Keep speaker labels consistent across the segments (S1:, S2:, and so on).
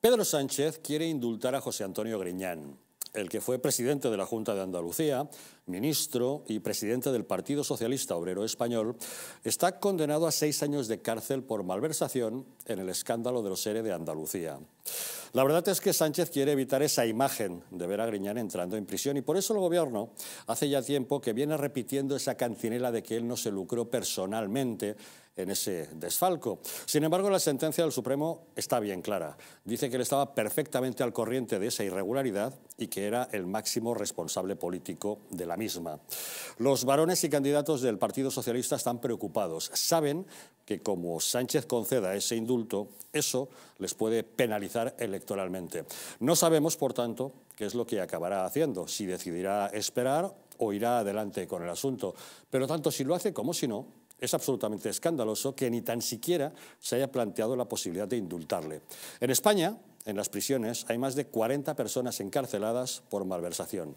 S1: Pedro Sánchez quiere indultar a José Antonio Griñán, el que fue presidente de la Junta de Andalucía, ministro y presidente del Partido Socialista Obrero Español, está condenado a 6 años de cárcel por malversación en el escándalo de los ERE de Andalucía. La verdad es que Sánchez quiere evitar esa imagen de ver a Griñán entrando en prisión y por eso el Gobierno hace ya tiempo que viene repitiendo esa cantinela de que él no se lucró personalmente en ese desfalco. Sin embargo, la sentencia del Supremo está bien clara. Dice que él estaba perfectamente al corriente de esa irregularidad y que era el máximo responsable político de la misma. Los varones y candidatos del Partido Socialista están preocupados. Saben que como Sánchez conceda ese indulto, eso les puede penalizar electoralmente. No sabemos, por tanto, qué es lo que acabará haciendo, si decidirá esperar o irá adelante con el asunto. Pero tanto si lo hace como si no, es absolutamente escandaloso que ni tan siquiera se haya planteado la posibilidad de indultarle. En España, en las prisiones, hay más de 40 personas encarceladas por malversación.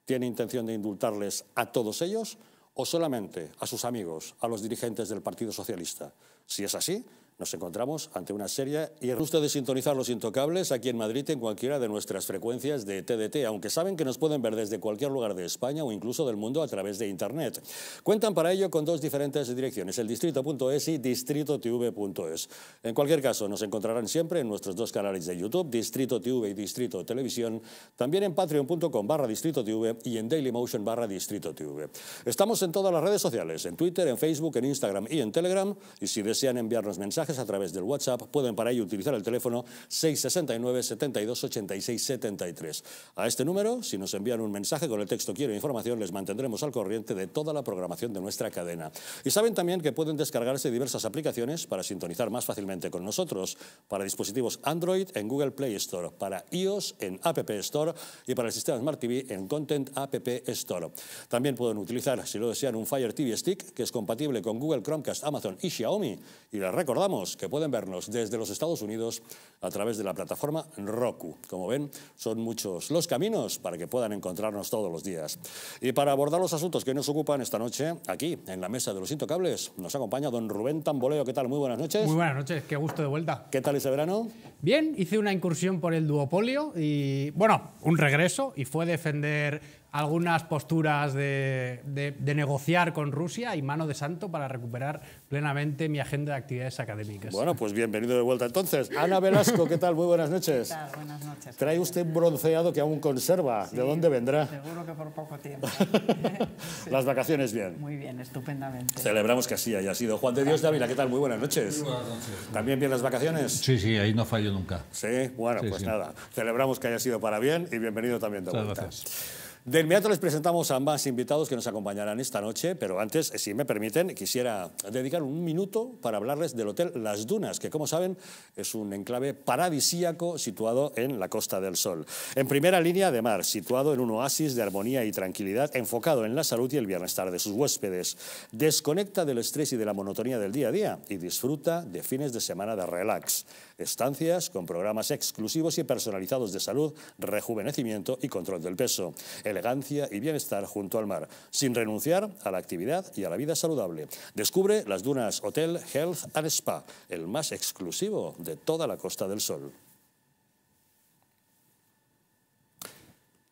S1: ¿Tiene intención de indultarles a todos ellos o solamente a sus amigos, a los dirigentes del Partido Socialista? Si es así, nos encontramos ante una seria y ustedes sintonizar Los Intocables aquí en Madrid en cualquiera de nuestras frecuencias de TDT, aunque saben que nos pueden ver desde cualquier lugar de España o incluso del mundo a través de Internet. Cuentan para ello con dos diferentes direcciones, el distrito.es y distritotv.es. En cualquier caso, nos encontrarán siempre en nuestros dos canales de YouTube, Distrito TV y Distrito Televisión, también en patreon.com/distritotv y en dailymotion/distritotv. Estamos en todas las redes sociales, en Twitter, en Facebook, en Instagram y en Telegram, y si desean enviarnos mensajes a través del WhatsApp, pueden para ello utilizar el teléfono 669 72 86 73. A este número, si nos envían un mensaje con el texto "Quiero información", les mantendremos al corriente de toda la programación de nuestra cadena. Y saben también que pueden descargarse diversas aplicaciones para sintonizar más fácilmente con nosotros, para dispositivos Android en Google Play Store, para iOS en App Store y para el sistema Smart TV en Content App Store. También pueden utilizar, si lo desean, un Fire TV Stick, que es compatible con Google Chromecast, Amazon y Xiaomi. Y les recordamos que pueden vernos desde los Estados Unidos a través de la plataforma Roku. Como ven, son muchos los caminos para que puedan encontrarnos todos los días. Y para abordar los asuntos que nos ocupan esta noche, aquí, en la mesa de Los Intocables, nos acompaña don Rubén Tamboleo. ¿Qué tal? Muy buenas noches.
S2: Muy buenas noches, qué gusto de vuelta.
S1: ¿Qué tal ese verano?
S2: Bien, hice una incursión por el duopolio y, bueno, un regreso, y fue defender algunas posturas de negociar con Rusia y mano de santo para recuperar plenamente mi agenda de actividades académicas.
S1: Bueno, pues bienvenido de vuelta entonces. Ana Velasco, ¿qué tal? Muy buenas noches.
S3: ¿Qué tal? Buenas noches.
S1: Trae usted un bronceado que aún conserva.
S3: Sí,
S1: ¿de dónde vendrá?
S3: Seguro que por poco tiempo.
S1: Sí. Las vacaciones bien.
S3: Muy bien, estupendamente.
S1: Celebramos que así haya sido. Juan de Dios Dávila, ¿qué tal? Muy buenas noches.
S4: Muy buenas noches.
S1: ¿También bien las vacaciones?
S4: Sí, sí, ahí no fallo nunca.
S1: Sí, bueno,
S4: Sí,
S1: pues
S4: sí.
S1: nada. Celebramos que haya sido para bien y bienvenido también de
S4: Muchas
S1: vuelta.
S4: gracias.
S1: De inmediato les presentamos a ambas invitados que nos acompañarán esta noche, pero antes, si me permiten, quisiera dedicar un minuto para hablarles del Hotel Las Dunas, que como saben es un enclave paradisíaco situado en la Costa del Sol. En primera línea de mar, situado en un oasis de armonía y tranquilidad, enfocado en la salud y el bienestar de sus huéspedes. Desconecta del estrés y de la monotonía del día a día y disfruta de fines de semana de relax. Estancias con programas exclusivos y personalizados de salud, rejuvenecimiento y control del peso. Elegancia y bienestar junto al mar, sin renunciar a la actividad y a la vida saludable. Descubre Las Dunas Hotel Health and Spa, el más exclusivo de toda la Costa del Sol.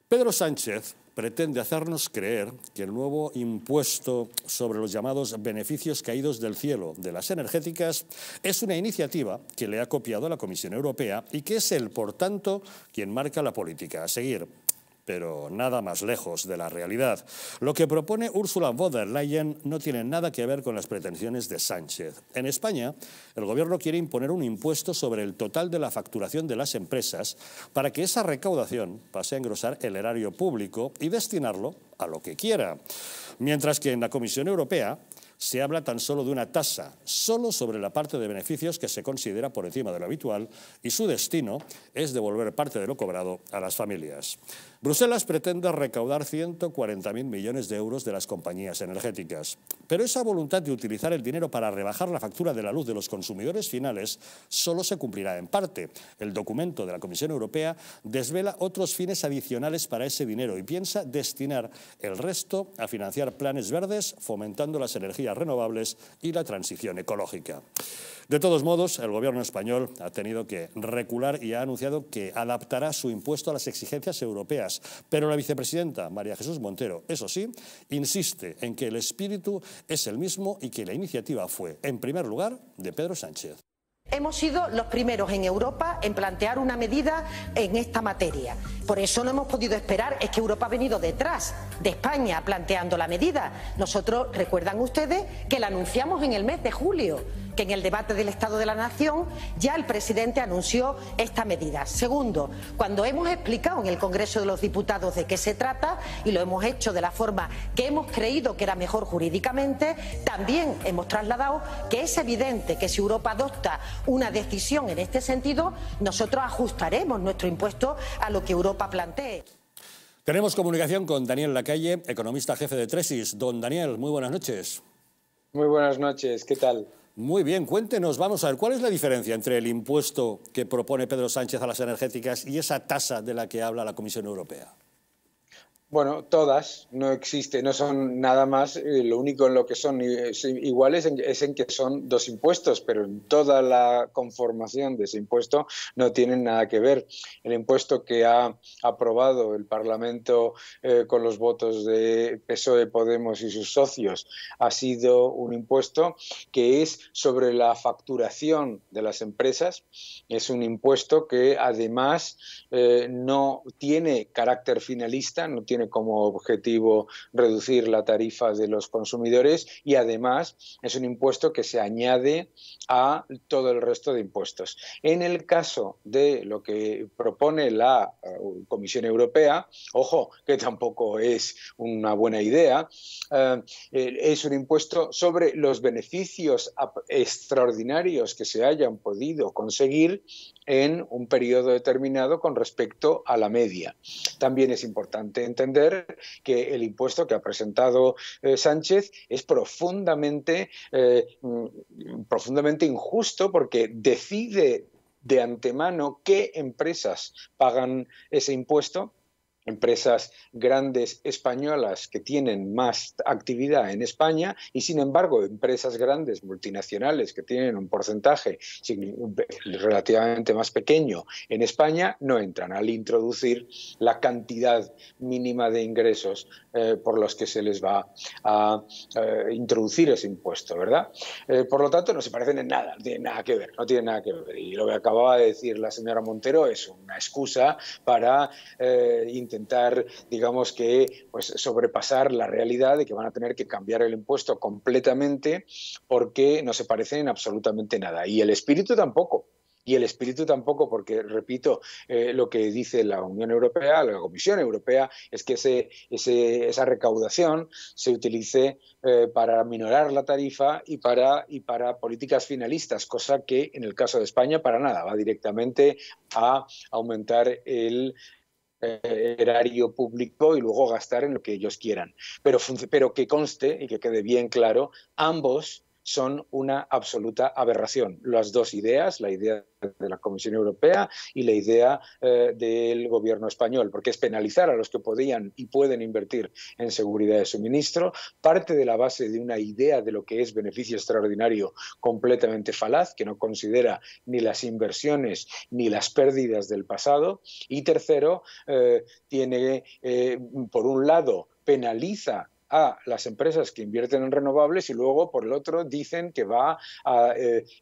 S1: Pedro Sánchez pretende hacernos creer que el nuevo impuesto sobre los llamados beneficios caídos del cielo de las energéticas es una iniciativa que le ha copiado la Comisión Europea y que es él, por tanto, quien marca la política a seguir. Pero nada más lejos de la realidad. Lo que propone Ursula von der Leyen no tiene nada que ver con las pretensiones de Sánchez. En España, el Gobierno quiere imponer un impuesto sobre el total de la facturación de las empresas para que esa recaudación pase a engrosar el erario público y destinarlo a lo que quiera. Mientras que en la Comisión Europea se habla tan solo de una tasa, solo sobre la parte de beneficios que se considera por encima de lo habitual, y su destino es devolver parte de lo cobrado a las familias. Bruselas pretende recaudar 140.000 millones de euros de las compañías energéticas. Pero esa voluntad de utilizar el dinero para rebajar la factura de la luz de los consumidores finales solo se cumplirá en parte. El documento de la Comisión Europea desvela otros fines adicionales para ese dinero y piensa destinar el resto a financiar planes verdes, fomentando las energías energías renovables y la transición ecológica. De todos modos, el gobierno español ha tenido que recular y ha anunciado que adaptará su impuesto a las exigencias europeas. Pero la vicepresidenta María Jesús Montero, eso sí, insiste en que el espíritu es el mismo y que la iniciativa fue, en primer lugar, de Pedro Sánchez.
S4: Hemos sido los primeros en Europa en plantear una medida en esta materia. Por eso no hemos podido esperar, es que Europa ha venido detrás de España planteando la medida. Nosotros, recuerdan ustedes, que la anunciamos en el mes de julio, que en el debate del Estado de la Nación ya el presidente anunció esta medida. Segundo, cuando hemos explicado en el Congreso de los Diputados de qué se trata, y lo hemos hecho de la forma que hemos creído que era mejor jurídicamente, también hemos trasladado que es evidente que si Europa adopta una decisión en este sentido, nosotros ajustaremos nuestro impuesto a lo que Europa plantee.
S1: Tenemos comunicación con Daniel Lacalle, economista jefe de Tresis. Don Daniel, muy buenas noches.
S5: Muy buenas noches, ¿qué tal?
S1: Muy bien, cuéntenos, vamos a ver, ¿cuál es la diferencia entre el impuesto que propone Pedro Sánchez a las energéticas y esa tasa de la que habla la Comisión Europea?
S5: Bueno, todas, no existe, no son nada más, lo único en lo que son iguales es en que son dos impuestos, pero en toda la conformación de ese impuesto no tienen nada que ver. El impuesto que ha aprobado el Parlamento con los votos de PSOE, Podemos y sus socios ha sido un impuesto que es sobre la facturación de las empresas. Es un impuesto que además no tiene carácter finalista, no tiene como objetivo reducir la tarifa de los consumidores y además es un impuesto que se añade a todo el resto de impuestos. En el caso de lo que propone la Comisión Europea, ojo, que tampoco es una buena idea, es un impuesto sobre los beneficios extraordinarios que se hayan podido conseguir en un periodo determinado con respecto a la media. También es importante entender que el impuesto que ha presentado Sánchez es profundamente injusto porque decide de antemano qué empresas pagan ese impuesto. Empresas grandes españolas que tienen más actividad en España y, sin embargo, empresas grandes multinacionales que tienen un porcentaje relativamente más pequeño en España no entran al introducir la cantidad mínima de ingresos por los que se les va a introducir ese impuesto, ¿verdad? Por lo tanto, no se parecen en nada, no tienen nada que ver, no tienen nada que ver. Y lo que acababa de decir la señora Montero es una excusa para intentar, digamos que, pues, sobrepasar la realidad de que van a tener que cambiar el impuesto completamente porque no se parecen en absolutamente nada. Y el espíritu tampoco. Y el espíritu tampoco, porque, repito, lo que dice la Unión Europea, la Comisión Europea, es que esa recaudación se utilice para minorar la tarifa y para políticas finalistas, cosa que en el caso de España para nada, va directamente a aumentar el erario público y luego gastar en lo que ellos quieran. Pero que conste y que quede bien claro, ambos son una absoluta aberración. Las dos ideas, la idea de la Comisión Europea y la idea del gobierno español, porque es penalizar a los que podían y pueden invertir en seguridad de suministro, parte de la base de una idea de lo que es beneficio extraordinario completamente falaz, que no considera ni las inversiones ni las pérdidas del pasado, y tercero, tiene, por un lado, penaliza a las empresas que invierten en renovables y luego, por el otro, dicen que va a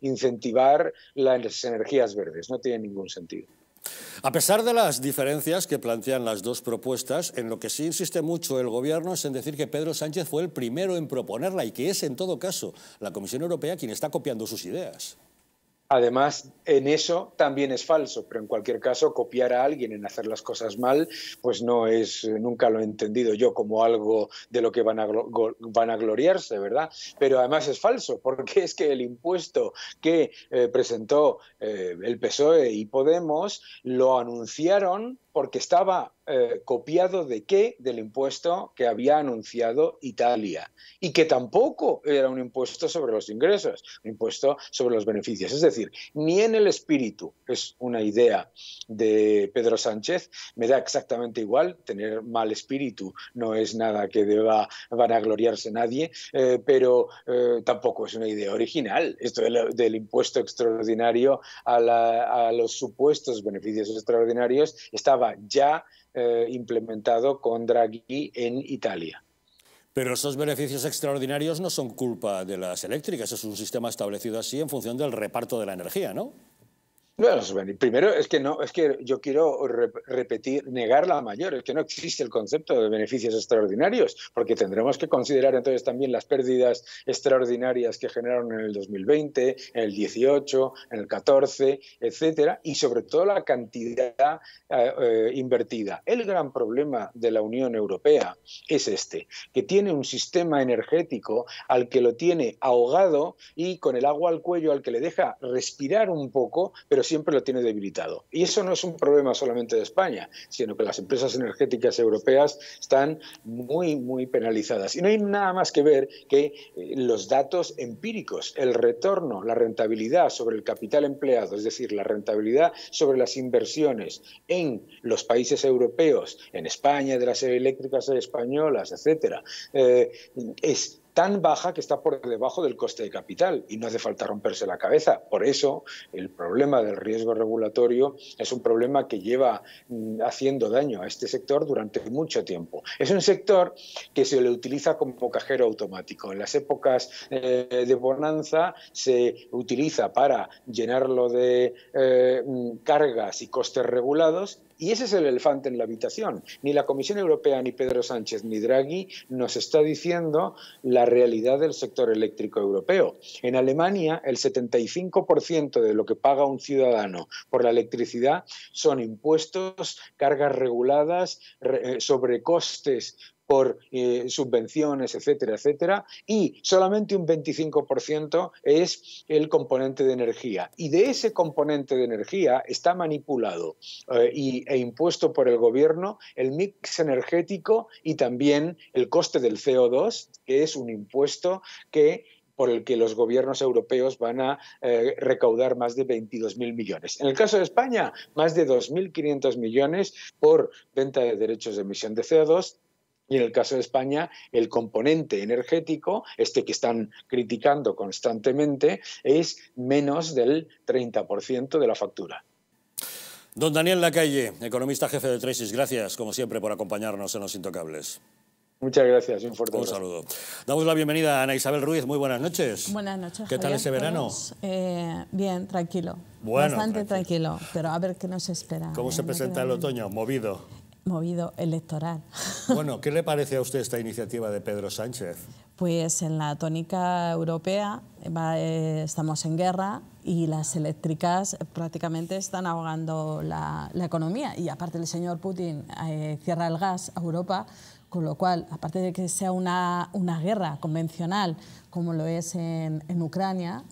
S5: incentivar las energías verdes. No tiene ningún sentido.
S1: A pesar de las diferencias que plantean las dos propuestas, en lo que sí insiste mucho el Gobierno es en decir que Pedro Sánchez fue el primero en proponerla y que es, en todo caso, la Comisión Europea quien está copiando sus ideas.
S5: Además, en eso también es falso, pero en cualquier caso, copiar a alguien en hacer las cosas mal, pues no es, nunca lo he entendido yo como algo de lo que van a gloriarse, ¿verdad? Pero además es falso, porque es que el impuesto que presentó el PSOE y Podemos lo anunciaron porque estaba copiado ¿de qué? Del impuesto que había anunciado Italia, y que tampoco era un impuesto sobre los ingresos, un impuesto sobre los beneficios. Es decir, ni en el espíritu, es una idea de Pedro Sánchez, me da exactamente igual, tener mal espíritu no es nada que deba vanagloriarse nadie, pero tampoco es una idea original. Esto del impuesto extraordinario a los supuestos beneficios extraordinarios estaba ya implementado con Draghi en Italia.
S1: Pero esos beneficios extraordinarios no son culpa de las eléctricas, es un sistema establecido así en función del reparto de la energía, ¿no?
S5: Bueno, primero es que yo quiero repetir, negar la mayor, es que no existe el concepto de beneficios extraordinarios, porque tendremos que considerar entonces también las pérdidas extraordinarias que generaron en el 2020, en el 18, en el 14, etcétera, y sobre todo la cantidad invertida. El gran problema de la Unión Europea es que tiene un sistema energético al que lo tiene ahogado y con el agua al cuello, al que le deja respirar un poco, pero siempre lo tiene debilitado. Y eso no es un problema solamente de España, sino que las empresas energéticas europeas están muy, muy penalizadas. Y no hay nada más que ver que los datos empíricos, el retorno, la rentabilidad sobre el capital empleado, es decir, la rentabilidad sobre las inversiones en los países europeos, en España, de las eléctricas españolas, etcétera, es tan baja que está por debajo del coste de capital, y no hace falta romperse la cabeza. Por eso el problema del riesgo regulatorio es un problema que lleva haciendo daño a este sector durante mucho tiempo. Es un sector que se le utiliza como cajero automático. En las épocas de bonanza se utiliza para llenarlo de cargas y costes regulados. Y ese es el elefante en la habitación. Ni la Comisión Europea, ni Pedro Sánchez, ni Draghi nos está diciendo la realidad del sector eléctrico europeo. En Alemania, el 75% de lo que paga un ciudadano por la electricidad son impuestos, cargas reguladas, sobrecostes por subvenciones, etcétera, etcétera, y solamente un 25% es el componente de energía. Y de ese componente de energía está manipulado e impuesto por el gobierno el mix energético y también el coste del CO2, que es un impuesto por el que los gobiernos europeos van a recaudar más de 22.000 millones. En el caso de España, más de 2.500 millones por venta de derechos de emisión de CO2, y en el caso de España, el componente energético, que están criticando constantemente, es menos del 30% de la factura.
S1: Don Daniel Lacalle, economista jefe de Traces, gracias, como siempre, por acompañarnos en Los Intocables.
S5: Muchas gracias, un fuerte abrazo.
S1: Un saludo. Damos la bienvenida a Ana Isabel Ruiz, muy buenas noches.
S6: Buenas noches,
S1: ¿Qué tal ese verano?
S6: Bien, tranquilo,
S1: bueno,
S6: bastante tranquilo, pero a ver qué nos espera.
S1: ¿Cómo se presenta el otoño? Movido.
S6: Movido electoral.
S1: Bueno, ¿qué le parece a usted esta iniciativa de Pedro Sánchez?
S6: Pues en la tónica europea estamos en guerra y las eléctricas prácticamente están ahogando la economía. Y aparte el señor Putin cierra el gas a Europa, con lo cual, aparte de que sea una guerra convencional, como lo es en Ucrania,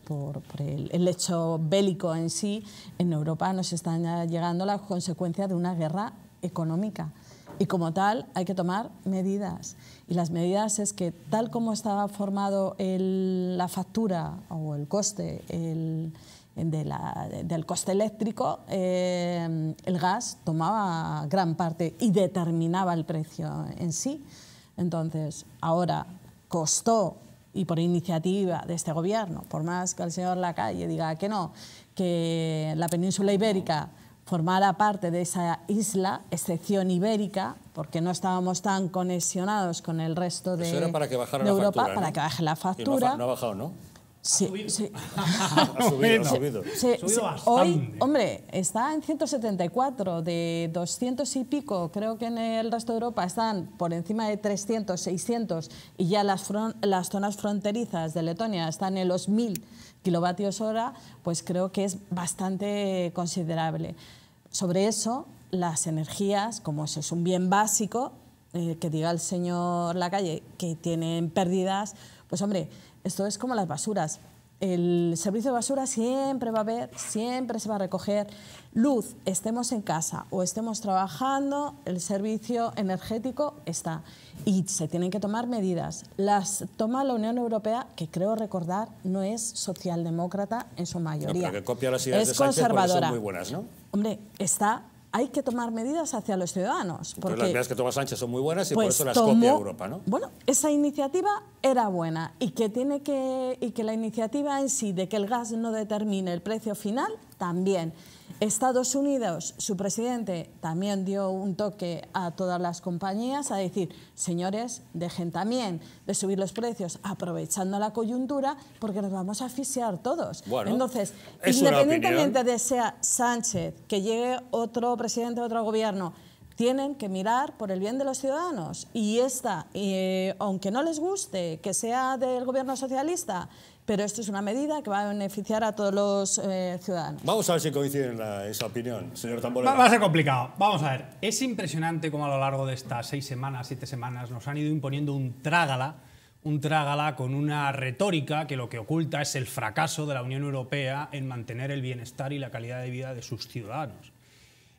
S6: por el hecho bélico en sí, en Europa nos están llegando las consecuencias de una guerra económica. Y como tal hay que tomar medidas. Y las medidas es que tal como estaba formado la factura o el coste del coste eléctrico, el gas tomaba gran parte y determinaba el precio en sí. Entonces, ahora costó, y por iniciativa de este gobierno, por más que el señor Lacalle diga que no, que la península ibérica formara parte de esa isla, excepción ibérica, porque no estábamos tan conexionados con el resto de,
S1: para que bajara
S6: Europa,
S1: factura, ¿no?
S6: Para que baje la factura.
S1: Y no ha bajado, ¿no?
S6: Sí, sí.
S1: Ha subido.
S6: Hoy, hombre, está en 174, de 200 y pico, creo que en el resto de Europa están por encima de 300, 600, y ya las zonas fronterizas de Letonia están en los 1000 kilovatios hora, pues creo que es bastante considerable. Sobre eso, las energías, como eso es un bien básico, que diga el señor Lacalle que tienen pérdidas, pues hombre, esto es como las basuras. el servicio de basura siempre va a haber, siempre se va a recoger. Luz, estemos en casa o estemos trabajando, el servicio energético está. Y se tienen que tomar medidas. Las toma la Unión Europea, que creo recordar no es socialdemócrata en su mayoría.
S1: No, pero que copia las ideas
S6: es
S1: de Sánchez porque
S6: conservadora.
S1: son muy buenas, ¿no?
S6: Hombre, hay que tomar medidas hacia los ciudadanos.
S1: Porque las medidas que toma Sánchez son muy buenas y
S6: pues
S1: por eso las copia Europa, ¿no?
S6: Bueno, esa iniciativa era buena y que la iniciativa en sí de que el gas no determine el precio final, también. Estados Unidos, su presidente también dio un toque a todas las compañías a decir, señores, dejen también de subir los precios aprovechando la coyuntura porque nos vamos a asfixiar todos.
S1: Bueno,
S6: entonces,
S1: es
S6: independientemente de sea Sánchez, que llegue otro presidente de otro gobierno, tienen que mirar por el bien de los ciudadanos. Y aunque no les guste que sea del gobierno socialista, pero esto es una medida que va a beneficiar a todos los ciudadanos.
S1: Vamos a ver si coinciden en esa opinión, señor Tambolero.
S2: Va a ser complicado. Vamos a ver. Es impresionante cómo a lo largo de estas 6 semanas, 7 semanas, nos han ido imponiendo un trágala con una retórica que lo que oculta es el fracaso de la Unión Europea en mantener el bienestar y la calidad de vida de sus ciudadanos.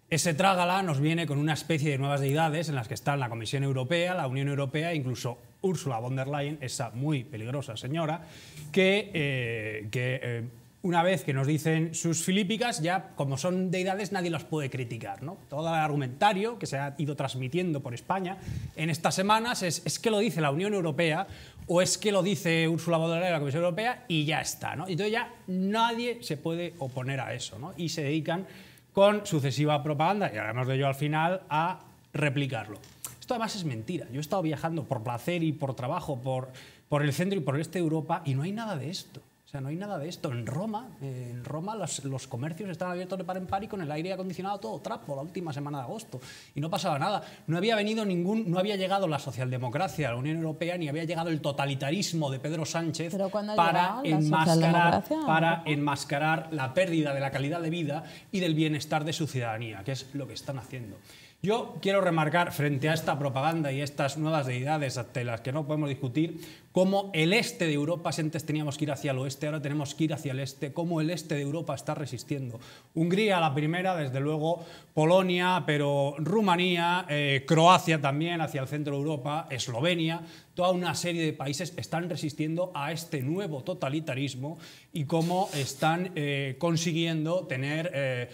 S2: Ese trágala nos viene con una especie de nuevas deidades en las que están la Comisión Europea, la Unión Europea e incluso Ursula von der Leyen, esa muy peligrosa señora, que una vez que nos dicen sus filípicas, ya como son deidades nadie las puede criticar, ¿no? Todo el argumentario que se ha ido transmitiendo por España en estas semanas es que lo dice la Unión Europea o es que lo dice Ursula von der Leyen, la Comisión Europea, y ya está, ¿no? Y entonces ya nadie se puede oponer a eso, ¿no? Y se dedican con sucesiva propaganda, y además de ello al final, a replicarlo. Esto además es mentira. Yo he estado viajando por placer y por trabajo por el centro y por el este de Europa y no hay nada de esto. O sea, no hay nada de esto. En Roma los comercios estaban abiertos de par en par y con el aire acondicionado todo trapo la última semana de agosto. Y no pasaba nada. No había llegado la socialdemocracia a la Unión Europea ni había llegado el totalitarismo de Pedro Sánchez para enmascarar la pérdida de la calidad de vida y del bienestar de su ciudadanía, que es lo que están haciendo. Yo quiero remarcar, frente a esta propaganda y estas nuevas deidades ante las que no podemos discutir, cómo el este de Europa, si antes teníamos que ir hacia el oeste, ahora tenemos que ir hacia el este, cómo el este de Europa está resistiendo. Hungría la primera, desde luego Polonia, pero Rumanía, Croacia también hacia el centro de Europa, Eslovenia, toda una serie de países están resistiendo a este nuevo totalitarismo y cómo están consiguiendo tener,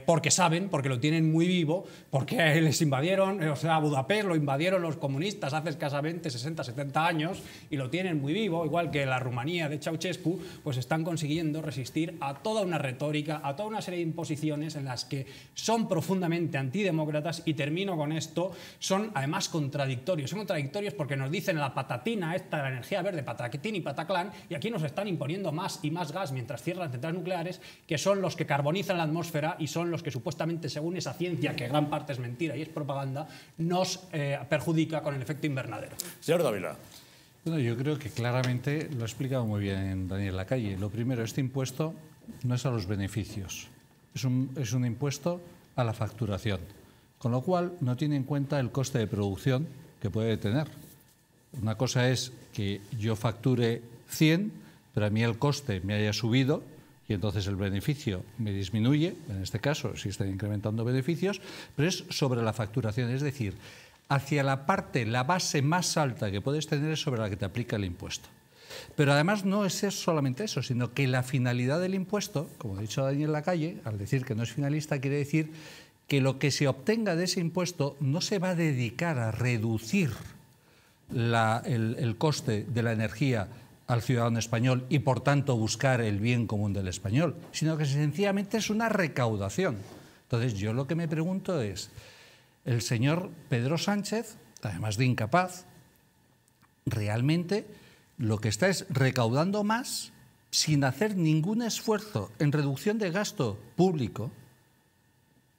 S2: porque saben, porque lo tienen muy vivo, porque les invadieron, o sea, Budapest lo invadieron los comunistas hace escasamente 60, 70 años y lo tienen muy vivo, igual que la Rumanía de Ceausescu, pues están consiguiendo resistir a toda una retórica, a toda una serie de imposiciones en las que son profundamente antidemócratas y termino con esto, son además contradictorios. Son contradictorios porque nos dicen la patatina esta de la energía verde, pataquitín y pataclán, y aquí nos están imponiendo más y más gas mientras cierran centrales nucleares, que son los que carbonizan la atmósfera y son los que supuestamente, según esa ciencia, que gran parte es mentira y es propaganda, nos perjudica con el efecto invernadero.
S1: Señor Dávila.
S7: Bueno, yo creo que claramente lo ha explicado muy bien Daniel Lacalle. Lo primero, este impuesto no es a los beneficios, es un impuesto a la facturación, con lo cual no tiene en cuenta el coste de producción que puede tener. Una cosa es que yo facture 100, pero a mí el coste me haya subido y entonces el beneficio me disminuye, en este caso si estoy incrementando beneficios, pero es sobre la facturación, es decir, hacia la base más alta que puedes tener es sobre la que te aplica el impuesto. Pero además no es solamente eso, sino que la finalidad del impuesto, como ha dicho Daniel Lacalle, al decir que no es finalista, quiere decir que lo que se obtenga de ese impuesto no se va a dedicar a reducir el coste de la energía al ciudadano español y por tanto buscar el bien común del español, sino que sencillamente es una recaudación. Entonces yo lo que me pregunto es, el señor Pedro Sánchez, además de incapaz, realmente lo que está es recaudando más sin hacer ningún esfuerzo en reducción de gasto público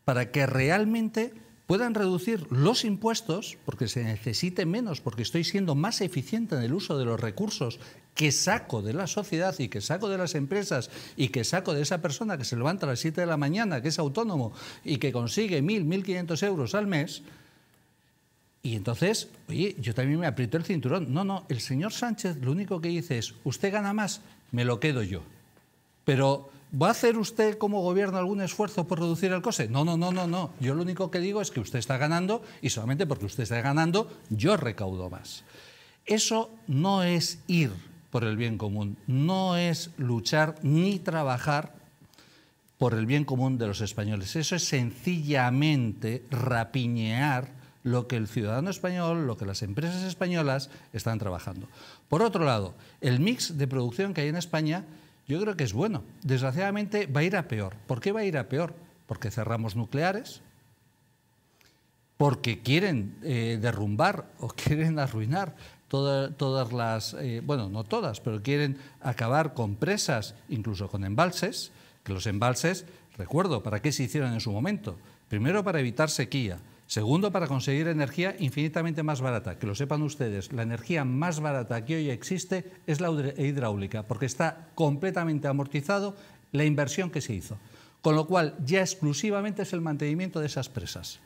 S7: para que realmente puedan reducir los impuestos, porque se necesite menos, porque estoy siendo más eficiente en el uso de los recursos que saco de la sociedad y que saco de las empresas y que saco de esa persona que se levanta a las 7 de la mañana, que es autónomo y que consigue 1.000, 1.500 euros al mes. Y entonces, oye, yo también me aprieto el cinturón. No, el señor Sánchez lo único que dice es, usted gana más, me lo quedo yo. Pero ¿va a hacer usted como gobierno algún esfuerzo por reducir el coste? No, no, no, no, no. Yo lo único que digo es que usted está ganando y solamente porque usted está ganando yo recaudo más. Eso no es ir por el bien común, no es luchar ni trabajar por el bien común de los españoles. Eso es sencillamente rapiñear lo que el ciudadano español, lo que las empresas españolas están trabajando. Por otro lado, el mix de producción que hay en España yo creo que es bueno. Desgraciadamente va a ir a peor. ¿Por qué va a ir a peor? Porque cerramos nucleares, porque quieren derrumbar o quieren arruinar todas las, bueno, no todas, pero quieren acabar con presas, incluso con embalses, que los embalses, recuerdo, ¿para qué se hicieron en su momento? Primero, para evitar sequía. Segundo, para conseguir energía infinitamente más barata. Que lo sepan ustedes, la energía más barata que hoy existe es la hidráulica, porque está completamente amortizado la inversión que se hizo. Con lo cual, ya exclusivamente es el mantenimiento de esas presas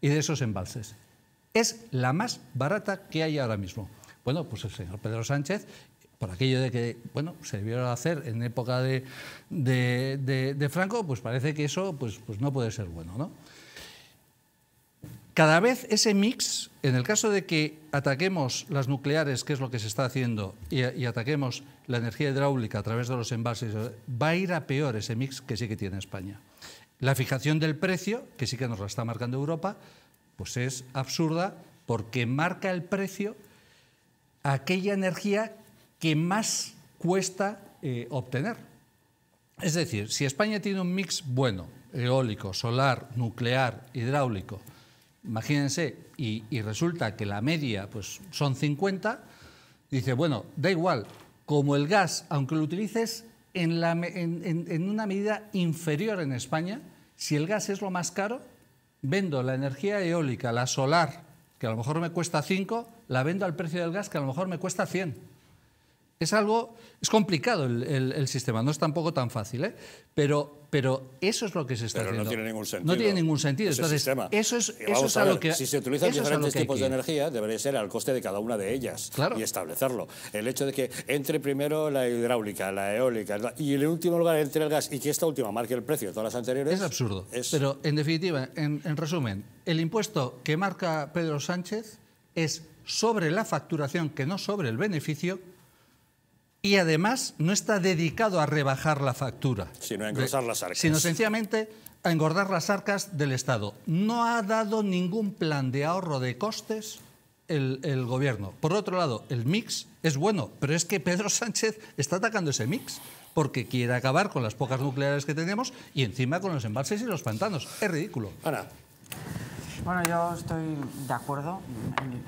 S7: y de esos embalses. Es la más barata que hay ahora mismo. Bueno, pues el señor Pedro Sánchez, por aquello de que, bueno, se debió hacer en época de Franco, pues parece que eso pues no puede ser bueno, ¿no? Cada vez ese mix, en el caso de que ataquemos las nucleares, que es lo que se está haciendo, y ataquemos la energía hidráulica a través de los embalses, va a ir a peor ese mix que sí que tiene España. La fijación del precio, que sí que nos la está marcando Europa, pues es absurda porque marca el precio a aquella energía que más cuesta obtener. Es decir, si España tiene un mix bueno, eólico, solar, nuclear, hidráulico, imagínense, y resulta que la media pues, son 50, dice, bueno, da igual, como el gas, aunque lo utilices en una medida inferior en España, si el gas es lo más caro, vendo la energía eólica, la solar, que a lo mejor me cuesta 5, la vendo al precio del gas, que a lo mejor me cuesta 100. Es complicado el sistema, no es tampoco tan fácil, ¿eh? Pero eso es lo que se está haciendo.
S1: No tiene ningún sentido.
S7: No tiene ningún sentido.
S1: Entonces,
S7: eso es a lo que
S1: si se utilizan diferentes tipos de energía, debería ser al coste de cada una de ellas, claro, y establecerlo. El hecho de que entre primero la hidráulica, la eólica, y en último lugar entre el gas, y que esta última marque el precio de todas las anteriores...
S7: Es absurdo. Pero, en definitiva, en resumen, el impuesto que marca Pedro Sánchez es sobre la facturación, que no sobre el beneficio, y además no está dedicado a rebajar la factura,
S1: sino a engrosar las arcas.
S7: Sino sencillamente a engordar las arcas del Estado. No ha dado ningún plan de ahorro de costes el gobierno. Por otro lado, el mix es bueno, pero es que Pedro Sánchez está atacando ese mix porque quiere acabar con las pocas nucleares que tenemos y encima con los embalses y los pantanos. Es ridículo.
S1: Ana.
S3: Bueno, yo estoy de acuerdo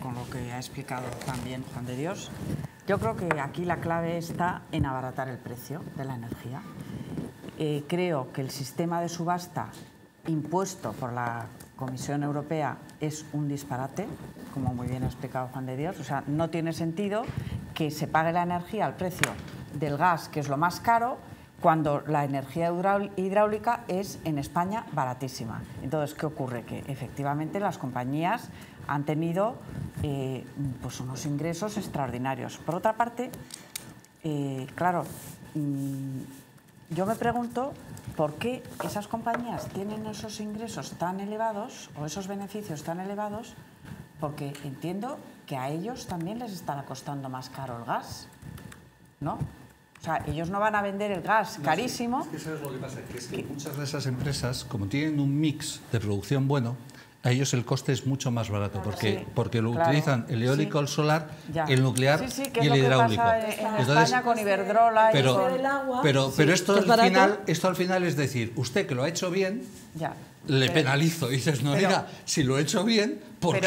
S3: con lo que ha explicado también Juan de Dios. Yo creo que aquí la clave está en abaratar el precio de la energía. Creo que el sistema de subasta impuesto por la Comisión Europea es un disparate, como muy bien ha explicado Juan de Dios. O sea, no tiene sentido que se pague la energía al precio del gas, que es lo más caro, cuando la energía hidráulica es en España baratísima. Entonces, ¿qué ocurre? Que efectivamente las compañías han tenido pues unos ingresos extraordinarios. Por otra parte, claro, yo me pregunto por qué esas compañías tienen esos ingresos tan elevados o esos beneficios tan elevados, porque entiendo que a ellos también les estará costando más caro el gas, ¿no? O sea, ellos no van a vender el gas carísimo.
S7: Es que ¿sabes lo que pasa? Que es que muchas de esas empresas, como tienen un mix de producción bueno, a ellos el coste es mucho más barato, porque lo utilizan el eólico, el solar, el nuclear y el hidráulico.
S3: En España con Iberdrola y con
S6: el agua.
S7: Pero esto al final es decir, usted que lo ha hecho bien, le penalizo. Y dices, no, oiga, si lo he hecho bien, ¿por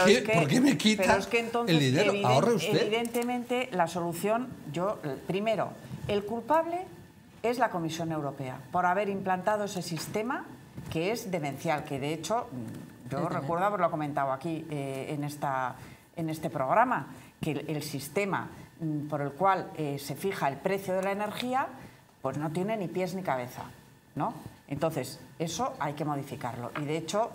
S7: qué me quita el dinero? Ahorre usted.
S3: Evidentemente, la solución, primero, el culpable es la Comisión Europea por haber implantado ese sistema que es demencial, que de hecho, yo recuerdo haberlo comentado aquí en este programa, que el sistema por el cual se fija el precio de la energía, pues no tiene ni pies ni cabeza. ¿no? Entonces, eso hay que modificarlo. Y de hecho,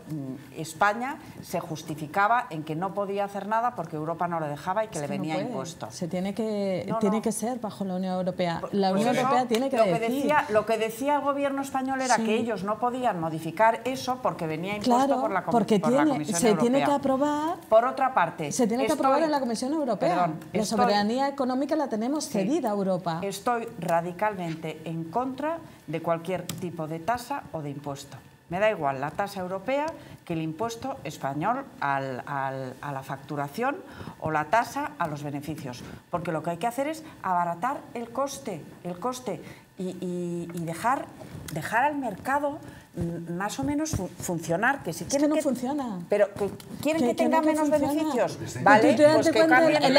S3: España se justificaba en que no podía hacer nada porque Europa no le dejaba y que le venía impuesto.
S6: Se tiene que, que ser bajo la Unión Europea. La Unión Europea tiene que decir.
S3: Lo que decía el gobierno español era que ellos no podían modificar eso porque venía impuesto por la Comisión Europea.
S6: Se tiene que aprobar.
S3: Por otra parte,
S6: se tiene que aprobar en la Comisión Europea. La soberanía económica la tenemos cedida a Europa.
S3: Estoy radicalmente en contra de cualquier tipo de tasa o de impuesto. Me da igual la tasa europea que el impuesto español a la facturación o la tasa a los beneficios, porque lo que hay que hacer es abaratar el coste y dejar al mercado más o menos funcionar, que si quieren
S6: no funciona.
S3: Pero que quieren que tenga menos beneficios,
S6: ¿vale? Pues que cambien. El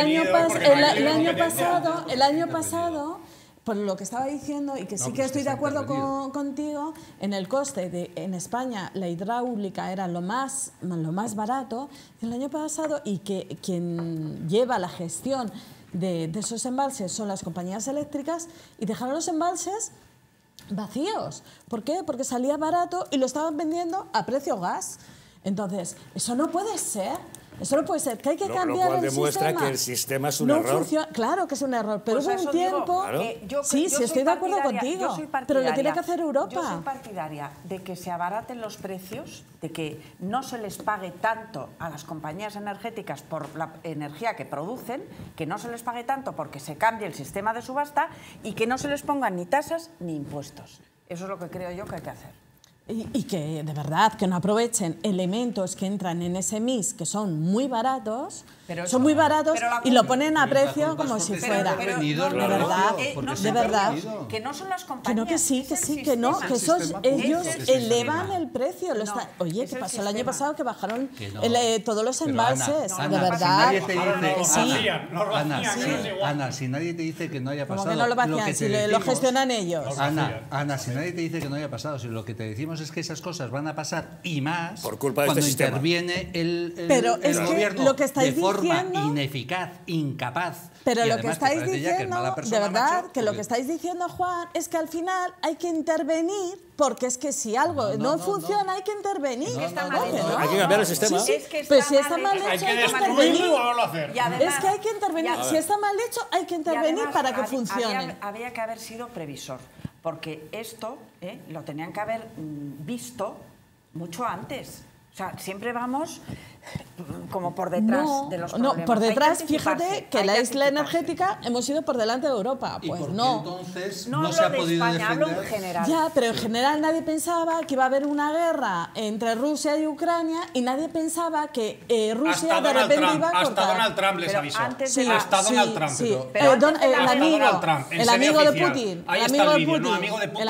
S6: año pasado por lo que estaba diciendo, y que sí que estoy de acuerdo contigo, en el coste en España la hidráulica era lo más barato el año pasado, y que quien lleva la gestión de esos embalses son las compañías eléctricas, y dejaron los embalses vacíos. ¿Por qué? Porque salía barato y lo estaban vendiendo a precio gas. Entonces, eso no puede ser. Eso no puede ser, que hay que cambiar el sistema. Lo cual
S1: demuestra que el sistema es un error.
S6: Claro que es un error, pero
S3: pues
S6: hubo un tiempo... Sí, estoy de acuerdo contigo, pero lo tiene que hacer Europa.
S3: Yo soy partidaria de que se abaraten los precios, de que no se les pague tanto a las compañías energéticas por la energía que producen, que no se les pague tanto porque se cambie el sistema de subasta, y que no se les pongan ni tasas ni impuestos. Eso es lo que creo yo que hay que hacer.
S6: Y que de verdad que no aprovechen elementos que entran en ese mix que son muy baratos, y lo ponen a precio como si fuera. De verdad.
S3: Que no son las compañías.
S6: Que ellos elevan el precio. Oye, ¿qué pasó el año pasado? Que bajaron todos los embalses. De verdad.
S7: Ana, si nadie te dice que no haya pasado.
S6: Como que no lo vacían, si lo gestionan ellos.
S7: Ana, si nadie te dice que no haya pasado, si lo que te decimos es que esas cosas van a pasar y más
S1: por culpa de
S7: cuando
S1: este
S7: interviene el gobierno
S6: lo que estáis
S7: de forma
S6: diciendo,
S7: ineficaz, incapaz.
S6: Pero lo que estáis diciendo, de verdad, que lo que estáis diciendo, Juan, es que al final hay que intervenir, porque es que si algo no funciona hay que intervenir.
S1: Hay que cambiar el sistema.
S6: Pues si está mal hecho
S8: hay que destruirlo o no lo hacer.
S6: Es que hay que intervenir. Si está mal hecho hay que intervenir para que funcione.
S3: Había que haber sido previsor, porque esto lo tenían que haber visto mucho antes. O sea, siempre vamos como por detrás de los problemas.
S6: No, por detrás, fíjate que la isla energética hemos ido por delante de Europa. Pues no.
S7: Entonces no se ha podido defender.
S3: Hablo en general.
S6: Ya, pero en general nadie pensaba que iba a haber una guerra entre Rusia y Ucrania, y nadie pensaba que Rusia de repente iba a cortar.
S8: Hasta Donald Trump les avisó.
S3: Hasta
S8: Donald Trump.
S6: El amigo de Putin.
S8: Ahí está el vídeo. No, amigo de Putin.
S6: El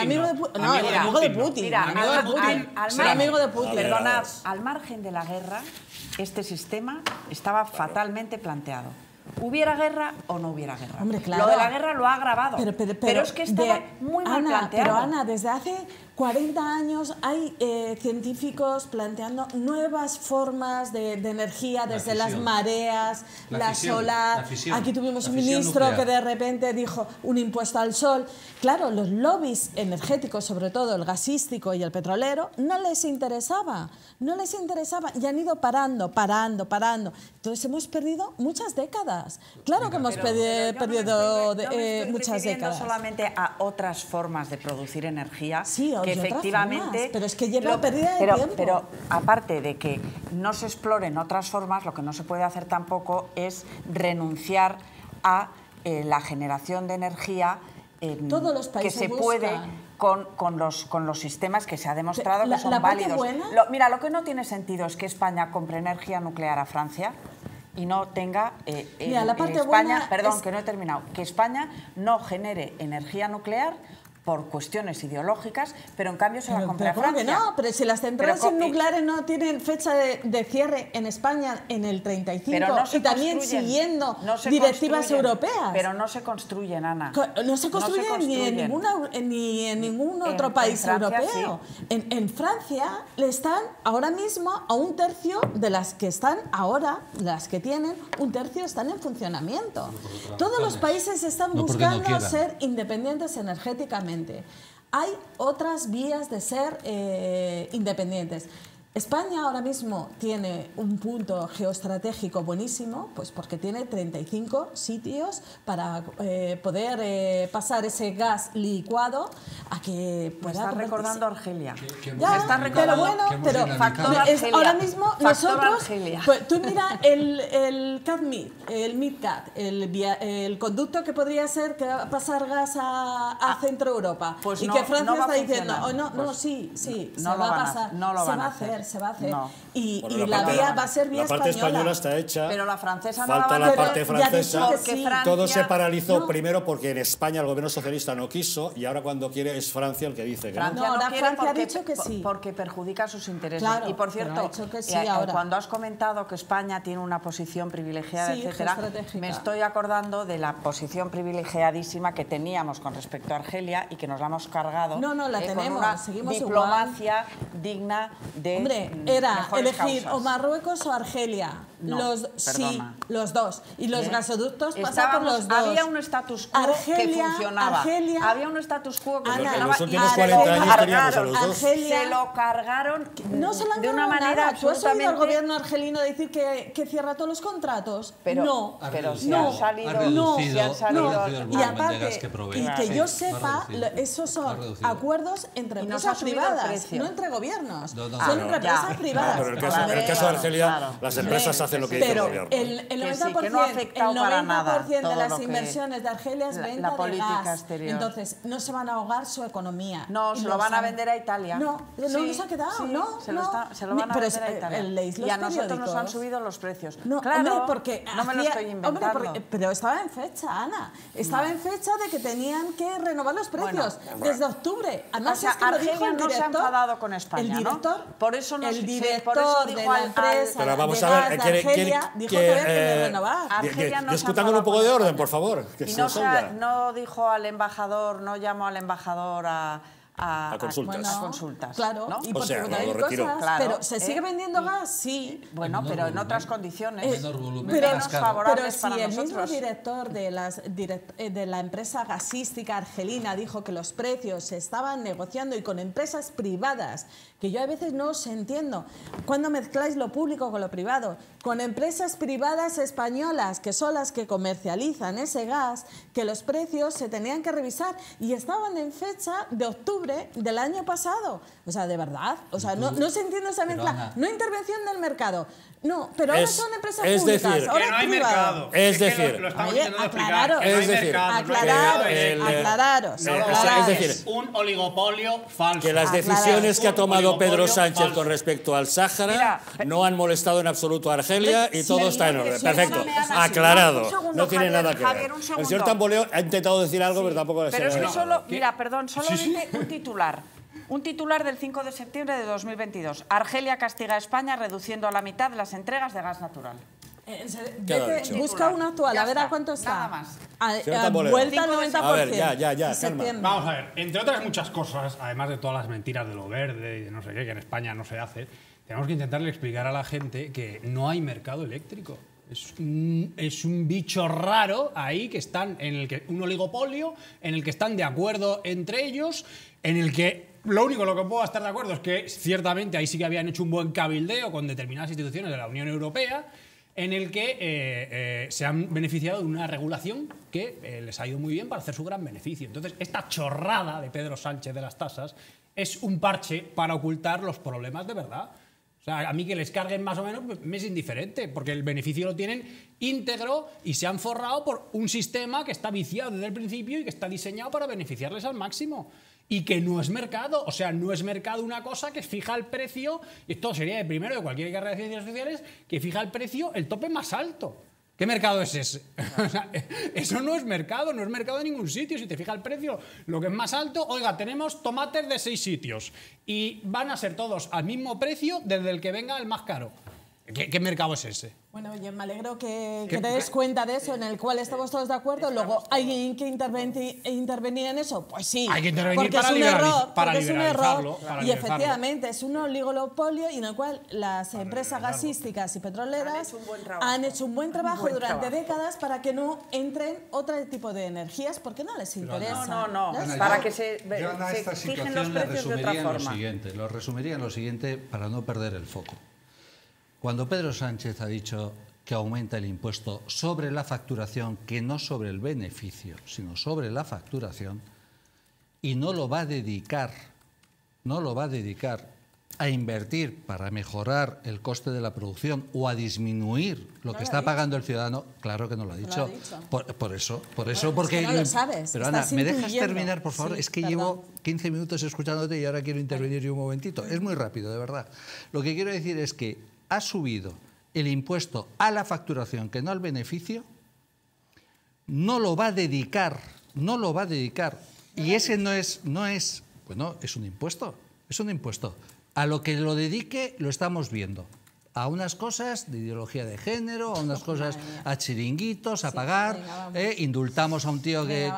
S6: amigo de Putin.
S3: Perdonad, al margen de la guerra, este sistema estaba fatalmente planteado. ¿Hubiera guerra o no hubiera guerra?
S6: Hombre, claro.
S3: Lo de la guerra lo ha agravado. Pero es que estaba muy mal planteado.
S6: Pero Ana, desde hace 40 años hay científicos planteando nuevas formas de energía, desde las mareas, la solar. Aquí tuvimos un ministro que de repente dijo un impuesto al sol. Claro, los lobbies energéticos, sobre todo el gasístico y el petrolero, no les interesaba y han ido parando. Entonces hemos perdido muchas décadas. Claro que hemos perdido muchas décadas.
S3: No solamente a otras formas de producir energía,
S6: sí,
S3: que efectivamente,
S6: pero es que lleva pérdida de tiempo.
S3: Pero aparte de que no se exploren otras formas, lo que no se puede hacer tampoco es renunciar a la generación de energía
S6: todos los países
S3: que se puede con los sistemas que se ha demostrado que son válidos. Mira, lo que no tiene sentido es que España compre energía nuclear a Francia y no tenga España, perdón, que no he terminado, que España no genere energía nuclear por cuestiones ideológicas, pero en cambio se la compra Francia.
S6: Que no, pero si las centrales nucleares no tienen fecha de cierre en España en el 35 y también siguiendo directivas europeas.
S3: Pero no se construyen, Ana.
S6: No se construyen ni en ningún otro país europeo. Sí. En Francia le están ahora mismo a un tercio de las que están ahora, las que tienen, un tercio están en funcionamiento. Todos los países están buscando ser independientes energéticamente. hay otras vías de ser independientes. España ahora mismo tiene un punto geoestratégico buenísimo, pues porque tiene 35 sitios para poder pasar ese gas licuado a que pueda...
S3: Me estás recordando Argelia.
S6: Ya,
S3: me estás recordando,
S6: pero
S3: factor Argelia.
S6: Ahora mismo
S3: Factor
S6: nosotros...
S3: Argelia.
S6: Pues, tú mira el MidCat, el conducto que podría ser que va a pasar gas a Centro Europa.
S3: Pues
S6: y
S3: no,
S6: que Francia
S3: no va a
S6: está diciendo,
S3: funcionar.
S6: oh, no, sí,
S3: no
S6: se
S3: lo
S6: va a
S3: van a-
S6: pasar,
S3: no lo
S6: se
S3: van
S6: va
S3: a
S6: a hacer,
S3: hacer.
S6: se va a hacer.
S3: No.
S6: Y
S1: Bueno,
S6: la vía va a ser vía
S1: la parte española está hecha.
S3: Pero la francesa no
S1: Falta
S3: la van a
S1: la
S3: hacer.
S1: parte
S6: Pero ya he
S1: francesa.
S6: dicho que
S3: Porque
S6: sí.
S3: Francia-
S1: Todo se paralizó
S6: No.
S1: primero porque en España el gobierno socialista no quiso y ahora cuando quiere es Francia el que dice que no.
S3: Francia
S6: No,
S3: no
S6: ahora
S3: quiere
S6: Francia ha
S3: porque,
S6: dicho que sí.
S3: porque perjudica sus intereses.
S6: Claro,
S3: y por
S6: pero
S3: cierto,
S6: ha dicho que sí ahora.
S3: cuando has comentado que España tiene una posición privilegiada,
S6: Sí,
S3: etcétera,
S6: geoestratégica.
S3: me estoy acordando de la posición privilegiadísima que teníamos con respecto a Argelia y que nos la hemos cargado.
S6: No, la
S3: con
S6: tenemos,
S3: una
S6: seguimos
S3: diplomacia digna de
S6: Hombre, era
S3: mejores
S6: elegir
S3: causas.
S6: o Marruecos o Argelia.
S3: No,
S6: Sí,
S3: perdona.
S6: los dos. Y los
S3: ¿Eh?
S6: gasoductos pasan por
S3: Estábamos-
S6: los dos.
S3: Había un status quo que funcionaba.
S6: Argelia,
S3: Había un status quo que
S6: Ana,
S1: en
S3: funcionaba
S1: los últimos
S3: y se
S1: 40
S3: lo
S1: años teníamos a
S3: cargaron.
S1: los dos.
S6: Argelia-
S3: Se lo cargaron
S6: no se lo han
S3: de una
S6: cargado
S3: manera
S6: nada. ¿Tú has oído al
S3: absolutamente...
S6: gobierno argelino decir que cierra todos los contratos?
S3: Pero,
S6: no.
S3: pero si
S6: no,
S3: han salido...
S7: ha reducido,
S3: si han salido-
S7: ha reducido el
S6: Y
S7: volumen de
S6: aparte,
S7: gas que provee.
S6: y que
S3: Sí,
S6: yo
S7: lo ha
S6: sepa,
S7: reducido.
S6: esos
S7: Lo ha
S6: son
S7: reducido.
S6: acuerdos entre
S3: Y nos
S6: empresas
S3: ha subido el
S6: privadas,
S3: precio.
S6: no entre gobiernos.
S7: No,
S6: son
S7: no,
S6: entre
S3: ya.
S6: empresas privadas.
S1: Pero en el caso,
S3: Claro,
S1: en el caso de Argelia,
S3: claro.
S1: las empresas hacen lo que dice el
S6: Pero
S1: gobierno.
S6: el
S3: Que sí,
S6: 90%,
S3: que no ha afectado
S6: el
S3: para nada
S6: 90% de
S3: todo
S6: las
S3: lo que-
S6: inversiones de Argelia es
S3: la
S6: venta de
S3: política
S6: gas.
S3: exterior.
S6: Entonces, no se van a ahogar su economía.
S3: No,
S6: Y
S3: se
S6: lo
S3: lo van a
S6: saben.
S3: vender a Italia.
S6: No, no
S3: Sí,
S6: nos ha quedado,
S3: sí,
S6: no.
S3: se
S6: no.
S3: lo van a
S6: Pero
S3: vender a Italia.
S6: leéis los
S3: Y a nosotros nos han
S6: periódicos.
S3: subido los precios.
S6: No,
S3: claro,
S6: hombre, porque
S3: no me lo
S6: hacía-
S3: estoy inventando.
S6: pero estaba en fecha, Ana. Estaba en fecha de que tenían que renovar los precios desde octubre. Además,
S3: O sea,
S6: es que lo dijo
S3: Argelia
S6: el
S3: no se ha
S6: director.
S3: enfadado con España,
S6: el
S3: ¿no?
S6: director,
S3: Por eso no
S6: el
S3: se- sí,
S6: director
S3: por eso
S6: de
S3: dijo
S6: la
S3: al-
S6: empresa
S1: Pero vamos
S6: de
S1: a ver,
S6: gas de Argelia dijo que había que renovar.
S3: Argelia no se
S1: discutan
S3: ha
S1: con un
S3: enfadado
S1: poco
S3: con
S1: de orden,
S3: España.
S1: por favor. Que
S3: Y
S1: se
S3: no,
S1: os oiga.
S3: no dijo al embajador, no llamó al embajador a
S1: consultas.
S3: a consultas.
S6: Claro,
S3: ¿no?
S6: y
S1: O
S6: porque
S1: sea,
S6: hay
S1: lo retiró.
S6: cosas,
S3: Claro,
S6: pero ¿se sigue vendiendo gas? Sí.
S3: Bueno,
S7: menor
S3: pero en
S7: volumen.
S3: otras condiciones.
S7: Menor volumen,
S6: Pero,
S7: más caro.
S3: favorables
S6: pero
S3: para
S6: si el mismo
S3: nosotros.
S6: director de la empresa gasística argelina dijo que los precios se estaban negociando y con empresas privadas, que yo a veces no os entiendo, cuando mezcláis lo público con lo privado, con empresas privadas españolas, que son las que comercializan ese gas, que los precios se tenían que revisar y estaban en fecha de octubre del año pasado. O sea, de verdad, o sea, no se entiende esa
S7: Pero,
S6: mezcla.
S7: Ana,
S6: No intervención del mercado. No, pero ahora
S1: Es-
S6: son empresas
S1: es
S6: públicas.
S1: decir,
S6: ahora
S8: Que no hay
S6: privado.
S8: mercado.
S1: Es
S8: que
S1: decir,
S8: lo estamos
S6: oye,
S8: intentando explicar.
S6: aclararos.
S8: Que no hay
S1: Es decir,
S8: mercado, no hay
S6: aclararos,
S8: mercado.
S6: aclararos,
S8: No lo
S6: aclararos.
S8: es.
S1: es decir,
S8: Es un oligopolio falso.
S1: Que las
S6: Aclararos.
S1: decisiones que ha
S8: Un
S1: tomado Pedro
S8: oligopolio
S1: Sánchez
S8: falso.
S1: con respecto al Sáhara
S3: Mira,
S1: no han molestado en absoluto a Argelia y
S6: Sí,
S1: todo está en orden.
S3: perdóname,
S1: Perfecto.
S3: Ana,
S1: Aclarado.
S3: un segundo,
S1: No tiene
S3: Javier,
S1: nada que
S3: Javier,
S1: ver.
S3: un
S1: El
S3: segundo.
S1: señor Tamboleo ha intentado decir algo, pero tampoco
S3: Pero es
S1: se
S3: que
S1: ha
S3: solo, mira, perdón, solo dice un titular. Un titular del 5 de septiembre de 2022. Argelia castiga a España reduciendo a la mitad las entregas de gas natural.
S1: Queda
S6: Vete,
S1: dicho.
S6: busca una actual,
S3: Ya
S6: a ver
S3: está,
S6: a cuánto está.
S3: nada más.
S1: Señor Tamboleo.
S6: Vuelta al
S3: 5 de
S6: 90%.
S1: A ver, ya,
S6: de
S1: calma.
S6: septiembre.
S8: Vamos a ver, entre otras muchas cosas, además de todas las mentiras de lo verde y de no sé qué, que en España no se hace, tenemos que intentarle explicar a la gente que no hay mercado eléctrico. Es un bicho raro ahí que están en el que un oligopolio, en el que están de acuerdo entre ellos, en el que lo único en lo que puedo estar de acuerdo es que ciertamente ahí sí que habían hecho un buen cabildeo con determinadas instituciones de la Unión Europea, en el que se han beneficiado de una regulación que les ha ido muy bien para hacer su gran beneficio. Entonces, esta chorrada de Pedro Sánchez de las tasas es un parche para ocultar los problemas de verdad. O sea, a mí que les carguen más o menos me es indiferente, porque el beneficio lo tienen íntegro y se han forrado por un sistema que está viciado desde el principio y que está diseñado para beneficiarles al máximo. Y que no es mercado, o sea, no es mercado una cosa que fija el precio, y esto sería de primero de cualquier carrera de ciencias sociales, que fija el precio el tope más alto. ¿Qué mercado es ese? O sea, eso no es mercado en ningún sitio. Si te fijas el precio, lo que es más alto, oiga, tenemos tomates de 6 sitios y van a ser todos al mismo precio desde el que venga el más caro. ¿Qué mercado es ese?
S6: Bueno, yo me alegro que te des cuenta de eso, en el cual estamos todos de acuerdo. Luego, ¿hay que intervenir en eso? Pues sí.
S2: Hay que intervenir
S6: porque
S2: para
S6: es un error.
S2: para
S6: porque es un error.
S2: para
S6: Y efectivamente, es un oligopolio y en el cual las empresas gasísticas y petroleras han hecho un buen trabajo durante décadas para que no entren otro tipo de energías porque no les interesa.
S3: No. Para que se fijen los precios de otra forma.
S7: Lo resumiría en lo siguiente para no perder el foco. Cuando Pedro Sánchez ha dicho que aumenta el impuesto sobre la facturación, que no sobre el beneficio, sino sobre la facturación, y no lo va a dedicar a invertir para mejorar el coste de la producción o a disminuir lo que está pagando el ciudadano, claro que no lo ha dicho. Por eso, porque...
S6: Es que no lo sabes.
S7: Pero Ana, ¿me dejas
S6: intuyendo.
S7: terminar, por favor?
S6: Sí,
S7: es que
S6: perdón.
S7: llevo 15 minutos escuchándote y ahora quiero intervenir yo un momentito. Es muy rápido, de verdad. Lo que quiero decir es que ha subido el impuesto a la facturación que no al beneficio, no lo va a dedicar, y ese no es, bueno, es un impuesto. A lo que lo dedique lo estamos viendo. A unas cosas de ideología de género, a unas cosas a chiringuitos, a pagar. Indultamos a un tío que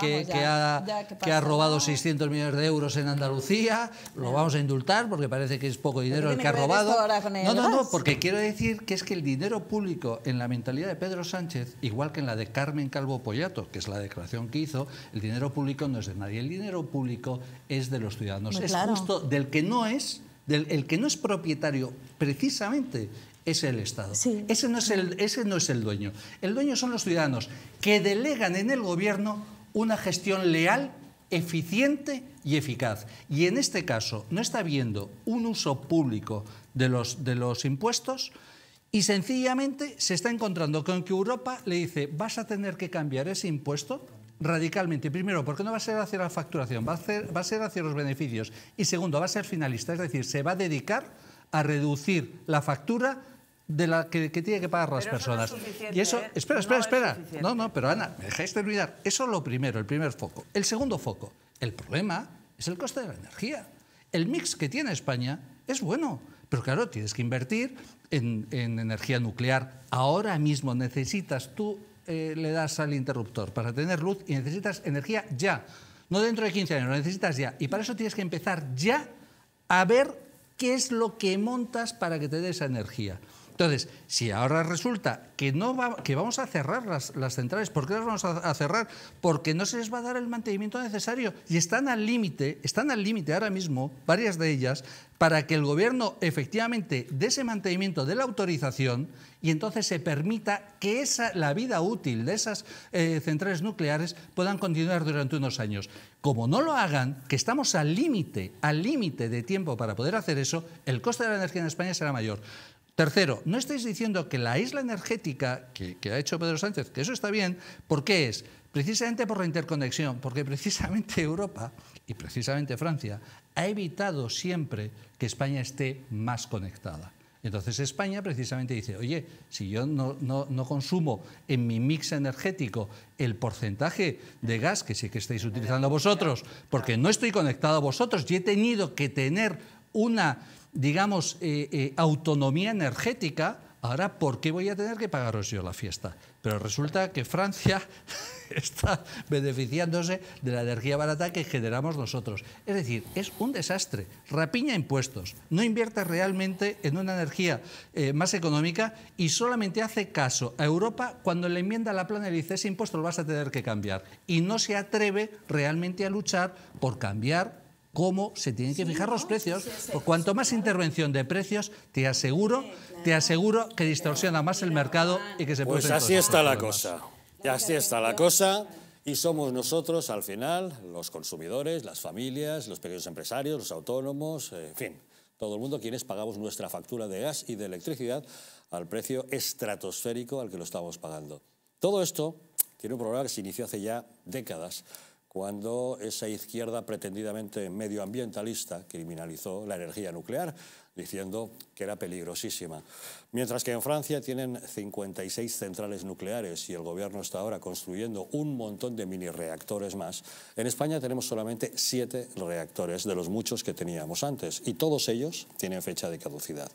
S7: ha robado 600 millones de euros en Andalucía. Lo vamos a indultar porque parece que es poco dinero el que ha robado. No, porque quiero decir que es que el dinero público en la mentalidad de Pedro Sánchez, igual que en la de Carmen Calvo Pollato, que es la declaración que hizo, el dinero público no es de nadie. El dinero público es de los ciudadanos. Es justo del que no es... el que no es propietario precisamente es el Estado. Sí. Ese no es el dueño. El dueño son los ciudadanos que delegan en el gobierno una gestión leal, eficiente y eficaz. Y en este caso no está habiendo un uso público de los impuestos y sencillamente se está encontrando con que Europa le dice vas a tener que cambiar ese impuesto radicalmente. Primero, porque no va a ser hacia la facturación, va a ser hacia los beneficios. Y segundo, va a ser finalista, es decir, se va a dedicar a reducir la factura de la que tiene que pagar las personas.
S3: No es
S7: y eso, espera. No, pero Ana, me dejáis terminar. Eso es lo primero, el primer foco. El segundo foco, el problema es el coste de la energía. El mix que tiene España es bueno, pero claro, tienes que invertir en energía nuclear. Ahora mismo necesitas tú le das al interruptor para tener luz y necesitas energía ya, no dentro de 15 años, lo necesitas ya. Y para eso tienes que empezar ya a ver qué es lo que montas para que te dé esa energía. Entonces, si ahora resulta que vamos a cerrar las centrales, ¿por qué las vamos a cerrar? Porque no se les va a dar el mantenimiento necesario y están al límite ahora mismo, varias de ellas, para que el gobierno efectivamente dé ese mantenimiento de la autorización y entonces se permita que la vida útil de esas centrales nucleares puedan continuar durante unos años. Como no lo hagan, que estamos al límite de tiempo para poder hacer eso, el coste de la energía en España será mayor. Tercero, no estáis diciendo que la isla energética que ha hecho Pedro Sánchez, que eso está bien, ¿por qué es? Precisamente por la interconexión, porque precisamente Europa y precisamente Francia ha evitado siempre que España esté más conectada. Entonces España precisamente dice, oye, si yo no consumo en mi mix energético el porcentaje de gas que sí que estáis utilizando vosotros, porque no estoy conectado a vosotros y he tenido que tener una, digamos, autonomía energética, ahora ¿por qué voy a tener que pagaros yo la fiesta? Pero resulta que Francia está beneficiándose de la energía barata que generamos nosotros. Es decir, es un desastre. Rapiña impuestos, no invierte realmente en una energía más económica y solamente hace caso a Europa cuando le enmienda la plana y le dice ese impuesto lo vas a tener que cambiar. Y no se atreve realmente a luchar por cambiar cómo se tienen que fijar los precios. Por cuanto más intervención de precios, te aseguro que distorsiona más el mercado y que se puede...
S1: Pues así está la cosa. Y así está la cosa. Y somos nosotros, al final, los consumidores, las familias, los pequeños empresarios, los autónomos, en fin, todo el mundo quienes pagamos nuestra factura de gas y de electricidad al precio estratosférico al que lo estamos pagando. Todo esto tiene un problema que se inició hace ya décadas, cuando esa izquierda pretendidamente medioambientalista criminalizó la energía nuclear, diciendo que era peligrosísima. Mientras que en Francia tienen 56 centrales nucleares y el gobierno está ahora construyendo un montón de mini reactores más, en España tenemos solamente 7 reactores de los muchos que teníamos antes y todos ellos tienen fecha de caducidad.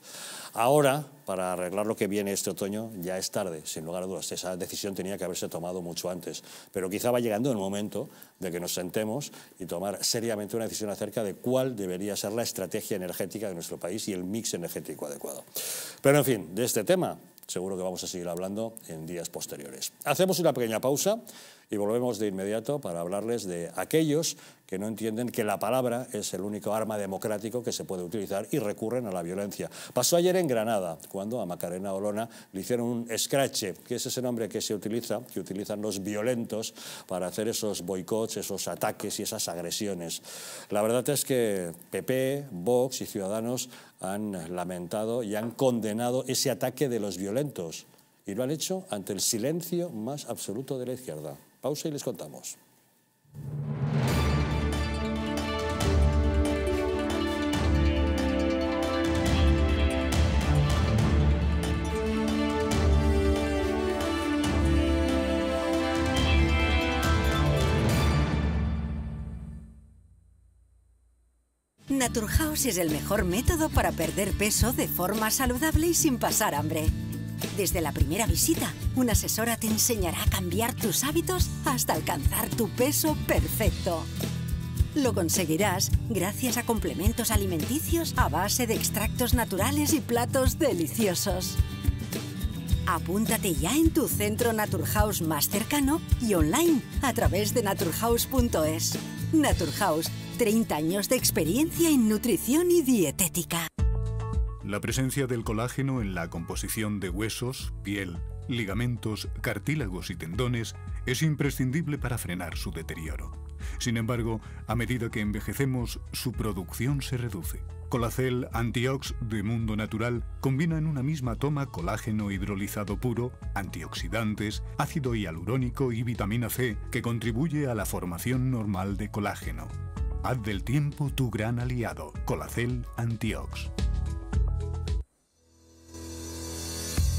S1: Ahora, para arreglar lo que viene este otoño, ya es tarde, sin lugar a dudas. Esa decisión tenía que haberse tomado mucho antes, pero quizá va llegando el momento de que nos sentemos y tomar seriamente una decisión acerca de cuál debería ser la estrategia energética de nuestro país y el mix energético adecuado. Pero en fin, de este tema seguro que vamos a seguir hablando en días posteriores. Hacemos una pequeña pausa y volvemos de inmediato para hablarles de aquellos que no entienden que la palabra es el único arma democrático que se puede utilizar y recurren a la violencia. Pasó ayer en Granada, cuando a Macarena Olona le hicieron un escrache, que es ese nombre que se utiliza, que utilizan los violentos para hacer esos boicots, esos ataques y esas agresiones. La verdad es que PP, Vox y Ciudadanos han lamentado y han condenado ese ataque de los violentos y lo han hecho ante el silencio más absoluto de la izquierda. Pausa y les contamos.
S9: Naturhaus es el mejor método para perder peso de forma saludable y sin pasar hambre. Desde la primera visita, una asesora te enseñará a cambiar tus hábitos hasta alcanzar tu peso perfecto. Lo conseguirás gracias a complementos alimenticios a base de extractos naturales y platos deliciosos. Apúntate ya en tu centro Naturhaus más cercano y online a través de naturhaus.es. Naturhaus, 30 años de experiencia en nutrición y dietética.
S10: La presencia del colágeno en la composición de huesos, piel, ligamentos, cartílagos y tendones es imprescindible para frenar su deterioro. Sin embargo, a medida que envejecemos, su producción se reduce. Colacel Antiox de Mundo Natural combina en una misma toma colágeno hidrolizado puro, antioxidantes, ácido hialurónico y vitamina C que contribuye a la formación normal de colágeno. Haz del tiempo tu gran aliado. Colacel Antiox.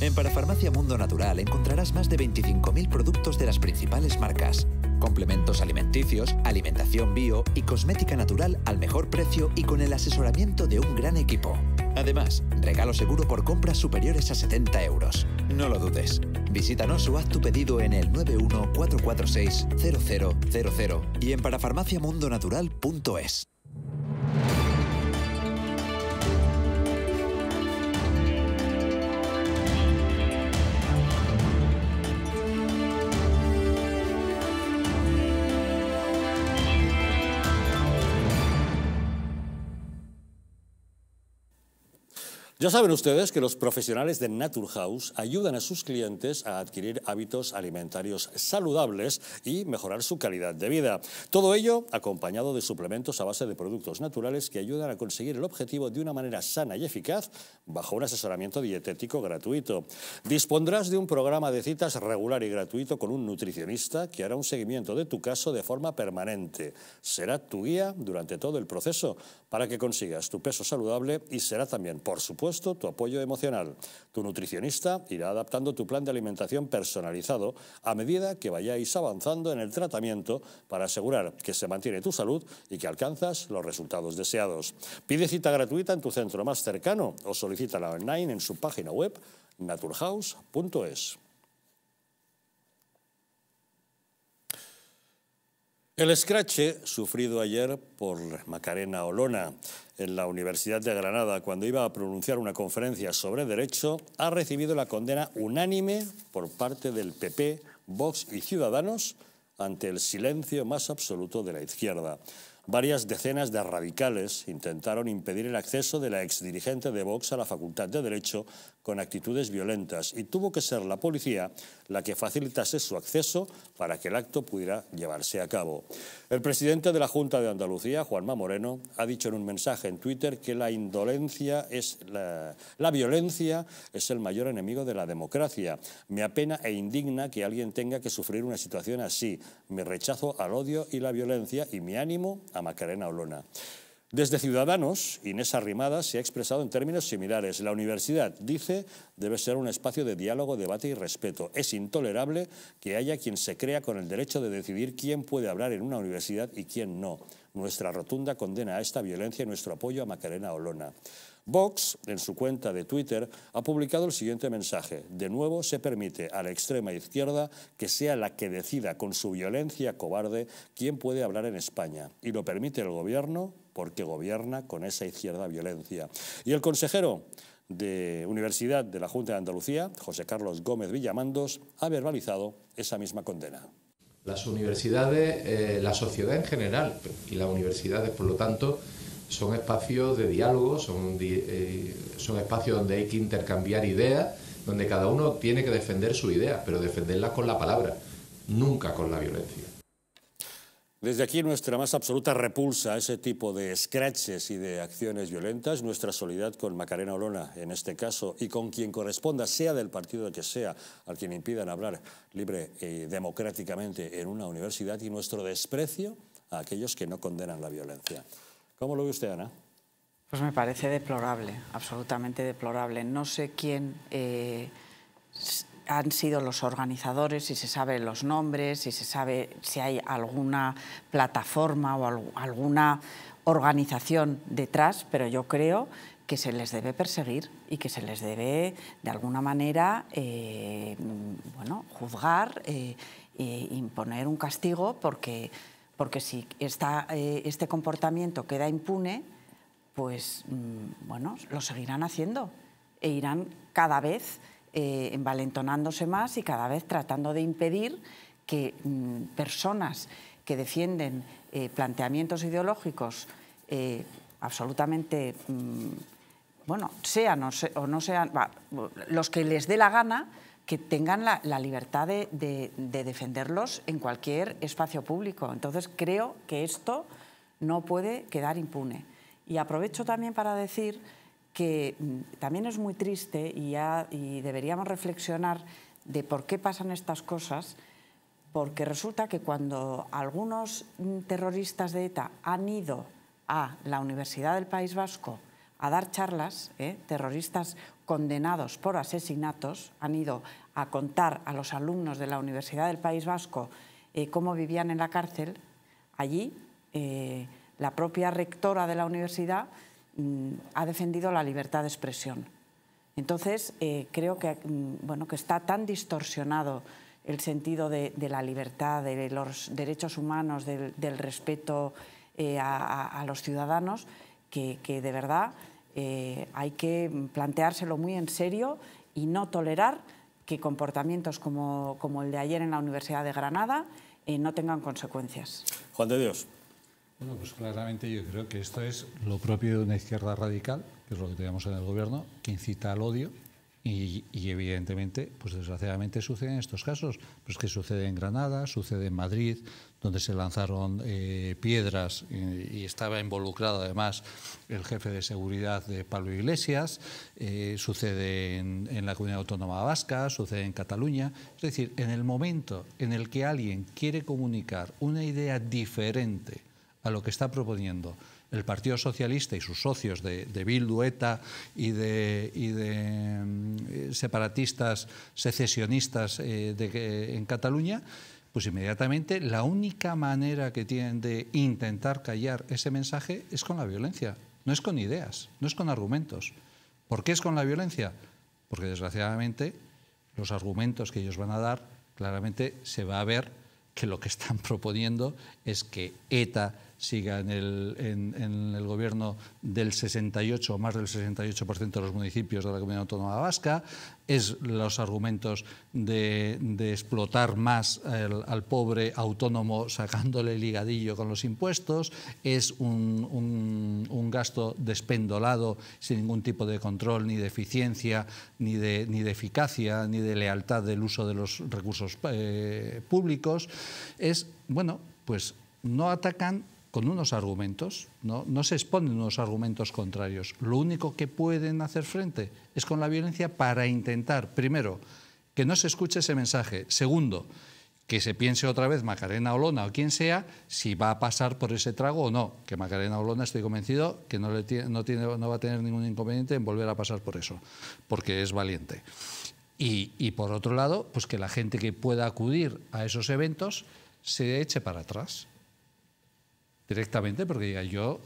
S11: En Parafarmacia Mundo Natural encontrarás más de 25.000 productos de las principales marcas. Complementos alimenticios, alimentación bio y cosmética natural al mejor precio y con el asesoramiento de un gran equipo. Además, regalo seguro por compras superiores a 70 euros. No lo dudes. Visítanos o haz tu pedido en el 914460000 y en parafarmaciamundonatural.es.
S1: Ya saben ustedes que los profesionales de Naturhaus ayudan a sus clientes a adquirir hábitos alimentarios saludables y mejorar su calidad de vida. Todo ello acompañado de suplementos a base de productos naturales que ayudan a conseguir el objetivo de una manera sana y eficaz bajo un asesoramiento dietético gratuito. Dispondrás de un programa de citas regular y gratuito con un nutricionista que hará un seguimiento de tu caso de forma permanente. Será tu guía durante todo el proceso para que consigas tu peso saludable y será también, por supuesto, tu apoyo emocional. Tu nutricionista irá adaptando tu plan de alimentación personalizado a medida que vayáis avanzando en el tratamiento para asegurar que se mantiene tu salud y que alcanzas los resultados deseados. Pide cita gratuita en tu centro más cercano o solicítala online en su página web naturhaus.es. El escrache sufrido ayer por Macarena Olona en la Universidad de Granada cuando iba a pronunciar una conferencia sobre derecho ha recibido la condena unánime por parte del PP, Vox y Ciudadanos ante el silencio más absoluto de la izquierda. Varias decenas de radicales intentaron impedir el acceso de la exdirigente de Vox a la Facultad de Derecho con actitudes violentas y tuvo que ser la policía la que facilitase su acceso para que el acto pudiera llevarse a cabo. El presidente de la Junta de Andalucía, Juanma Moreno, ha dicho en un mensaje en Twitter que la violencia es el mayor enemigo de la democracia. Me apena e indigna que alguien tenga que sufrir una situación así. Mi rechazo al odio y la violencia y mi ánimo a Macarena Olona. Desde Ciudadanos, Inés Arrimadas se ha expresado en términos similares. La universidad, dice, debe ser un espacio de diálogo, debate y respeto. Es intolerable que haya quien se crea con el derecho de decidir quién puede hablar en una universidad y quién no. Nuestra rotunda condena a esta violencia y nuestro apoyo a Macarena Olona. Vox, en su cuenta de Twitter, ha publicado el siguiente mensaje. De nuevo se permite a la extrema izquierda que sea la que decida con su violencia cobarde quién puede hablar en España. Y lo permite el gobierno porque gobierna con esa izquierda violencia. Y el consejero de Universidad de la Junta de Andalucía, José Carlos Gómez Villamandos, ha verbalizado esa misma condena.
S12: Las universidades, la sociedad en general y las universidades, por lo tanto, son espacios de diálogo, son espacios donde hay que intercambiar ideas, donde cada uno tiene que defender su idea, pero defenderla con la palabra, nunca con la violencia.
S1: Desde aquí nuestra más absoluta repulsa a ese tipo de escraches y de acciones violentas, nuestra solidaridad con Macarena Olona en este caso y con quien corresponda, sea del partido que sea, al quien impidan hablar libre y democráticamente en una universidad, y nuestro desprecio a aquellos que no condenan la violencia. ¿Cómo lo ve usted, Ana?
S3: Pues me parece deplorable, absolutamente deplorable. No sé quién han sido los organizadores, si se sabe los nombres, si se sabe si hay alguna plataforma o alguna organización detrás, pero yo creo que se les debe perseguir y que se les debe, de alguna manera, juzgar e imponer un castigo, porque si este comportamiento queda impune, pues lo seguirán haciendo e irán cada vez envalentonándose más y cada vez tratando de impedir que personas que defienden planteamientos ideológicos absolutamente, sean o no sean, los que les dé la gana, que tengan la libertad de defenderlos en cualquier espacio público. Entonces creo que esto no puede quedar impune. Y aprovecho también para decir que también es muy triste y deberíamos reflexionar de por qué pasan estas cosas, porque resulta que cuando algunos terroristas de ETA han ido a la Universidad del País Vasco a dar charlas, terroristas condenados por asesinatos, han ido a contar a los alumnos de la Universidad del País Vasco cómo vivían en la cárcel. Allí la propia rectora de la universidad ha defendido la libertad de expresión. Entonces, creo que está tan distorsionado el sentido de la libertad, de los derechos humanos, del respeto a los ciudadanos, que de verdad hay que planteárselo muy en serio y no tolerar que comportamientos como el de ayer en la Universidad de Granada no tengan consecuencias.
S1: Juan de Dios.
S7: Bueno, pues claramente yo creo que esto es lo propio de una izquierda radical, que es lo que tenemos en el gobierno, que incita al odio y evidentemente, pues desgraciadamente sucede en estos casos. Pues que sucede en Granada, sucede en Madrid, donde se lanzaron piedras y estaba involucrado además el jefe de seguridad de Pablo Iglesias, sucede en la Comunidad Autónoma Vasca, sucede en Cataluña. Es decir, en el momento en el que alguien quiere comunicar una idea diferente a lo que está proponiendo el Partido Socialista y sus socios de Bildu, ETA y de separatistas, secesionistas en Cataluña, pues inmediatamente la única manera que tienen de intentar callar ese mensaje es con la violencia, no es con ideas, no es con argumentos. ¿Por qué es con la violencia? Porque desgraciadamente los argumentos que ellos van a dar, claramente se va a ver que lo que están proponiendo es que ETA siga en el gobierno del 68 o más del 68% de los municipios de la Comunidad Autónoma Vasca, es los argumentos de explotar más al pobre autónomo sacándole el higadillo con los impuestos, es un gasto despendolado sin ningún tipo de control, ni de eficiencia, ni de eficacia, ni de lealtad del uso de los recursos públicos. Pues no atacan con unos argumentos, no se exponen unos argumentos contrarios. Lo único que pueden hacer frente es con la violencia para intentar, primero, que no se escuche ese mensaje. Segundo, que se piense otra vez Macarena Olona o quien sea, si va a pasar por ese trago o no. Que Macarena Olona, estoy convencido que no va a tener ningún inconveniente en volver a pasar por eso, porque es valiente. Y por otro lado, pues que la gente que pueda acudir a esos eventos se eche para atrás directamente, porque diga, yo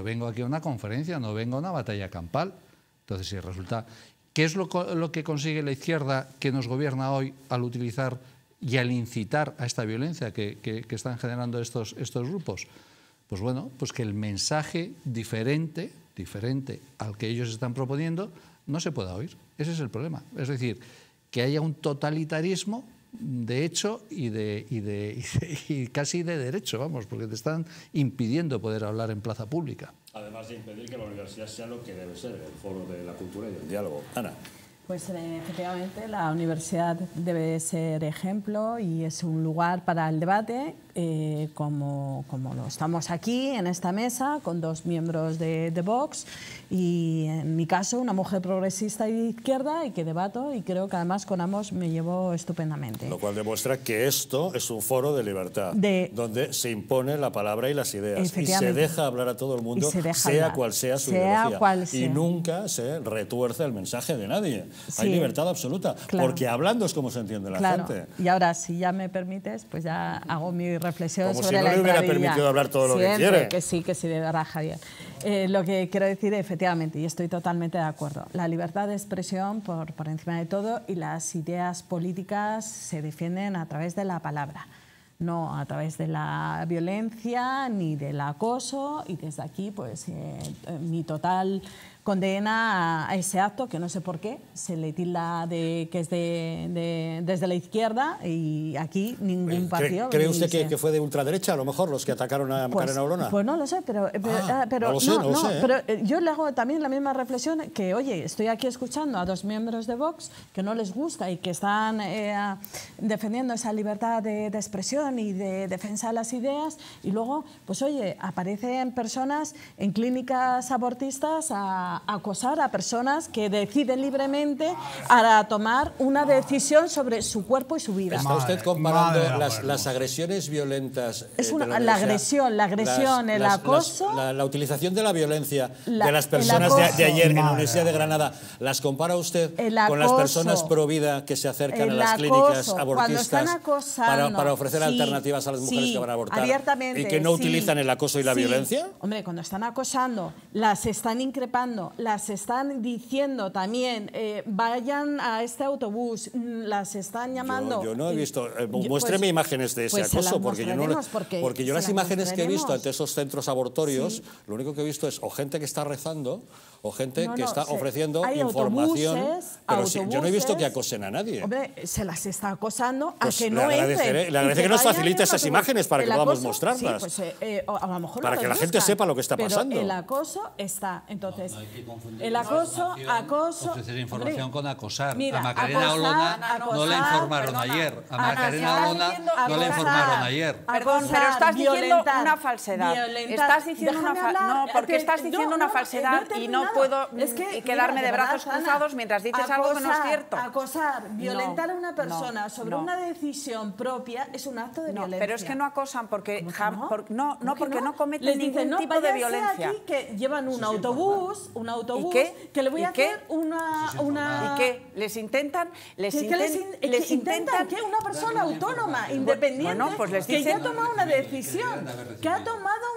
S7: vengo aquí a una conferencia, no vengo a una batalla campal. Entonces, si resulta... ¿Qué es lo que consigue la izquierda que nos gobierna hoy al utilizar y al incitar a esta violencia que están generando estos grupos? Pues bueno, pues que el mensaje diferente al que ellos están proponiendo no se pueda oír. Ese es el problema. Es decir, que haya un totalitarismo de hecho y casi de derecho, vamos, porque te están impidiendo poder hablar en plaza pública.
S1: Además de impedir que la universidad sea lo que debe ser, el foro de la cultura y del diálogo. Ana.
S6: Pues efectivamente la universidad debe ser ejemplo y es un lugar para el debate, como lo estamos aquí en esta mesa con dos miembros de Vox y en mi caso una mujer progresista y de izquierda y que debato y creo que además con ambos me llevo estupendamente.
S1: Lo cual demuestra que esto es un foro de libertad, donde se impone la palabra y las ideas y se deja hablar a todo el mundo, sea cual sea su ideología, y nunca se retuerce el mensaje de nadie. Sí. Hay libertad absoluta, porque hablando es como se entiende la gente.
S6: Y ahora, si ya me permites, pues ya hago mi reflexión
S1: como
S6: sobre
S1: si
S6: la
S1: no le hubiera permitido hablar todo lo que quiere.
S6: Que sí, de verdad, Javier. Lo que quiero decir, efectivamente, y estoy totalmente de acuerdo, la libertad de expresión por encima de todo y las ideas políticas se defienden a través de la palabra, no a través de la violencia ni del acoso, y desde aquí pues mi total condena a ese acto que no sé por qué se le tilda de que es desde la izquierda y aquí ningún partido.
S1: ¿Cree usted que fue de ultraderecha a lo mejor los que atacaron a Macarena Olona?
S6: Pues no lo sé, pero yo le hago también la misma reflexión que, oye, estoy aquí escuchando a dos miembros de Vox que no les gusta y que están defendiendo esa libertad de expresión y de defensa de las ideas y luego, pues oye, aparecen personas en clínicas abortistas a acosar a personas que deciden libremente a tomar una decisión sobre su cuerpo y su vida.
S1: ¿Está usted comparando las agresiones violentas?
S6: La agresión, el acoso...
S1: La utilización de la violencia de las personas de ayer en la Universidad de Granada, ¿las compara usted con las personas pro vida que se acercan a las clínicas abortistas para ofrecer alternativas a las mujeres que van a abortar y que no utilizan el acoso y la violencia?
S6: Hombre, cuando están acosando, las están increpando, las están diciendo también, vayan a este autobús, las están llamando...
S1: Yo no he visto, muéstreme imágenes de ese acoso, porque yo las imágenes que he visto ante esos centros abortorios, lo único que he visto es o gente que está rezando o gente que está ofreciendo información, pero yo no he visto que acosen a nadie.
S6: Hombre, se las está acosando
S1: pues
S6: a que no entren.
S1: Le agradece que nos facilite esas imágenes para que podamos mostrarlas.
S6: Sí, pues, a lo mejor
S1: para que la gente sepa lo que está pasando.
S6: Pero el acoso está, entonces... El acoso...
S7: Ofrecer información con acosar.
S6: Mira,
S7: a Macarena Olona no le informaron ayer. A Macarena Olona no le informaron ayer.
S3: Perdón, pero estás diciendo una falsedad. Estás diciendo no, porque estás diciendo una falsedad y no puedo quedarme de brazos cruzados mientras dices algo que no es cierto.
S6: Acosar, violentar a una persona sobre una decisión propia es un acto de violencia.
S3: Pero es que no acosan porque no cometen ningún tipo de violencia.
S6: Aquí que llevan un autobús que le voy a hacer una...
S3: ¿Y qué? ¿Les intentan?
S6: ¿Les intentan que una persona autónoma, independiente, que ya ha tomado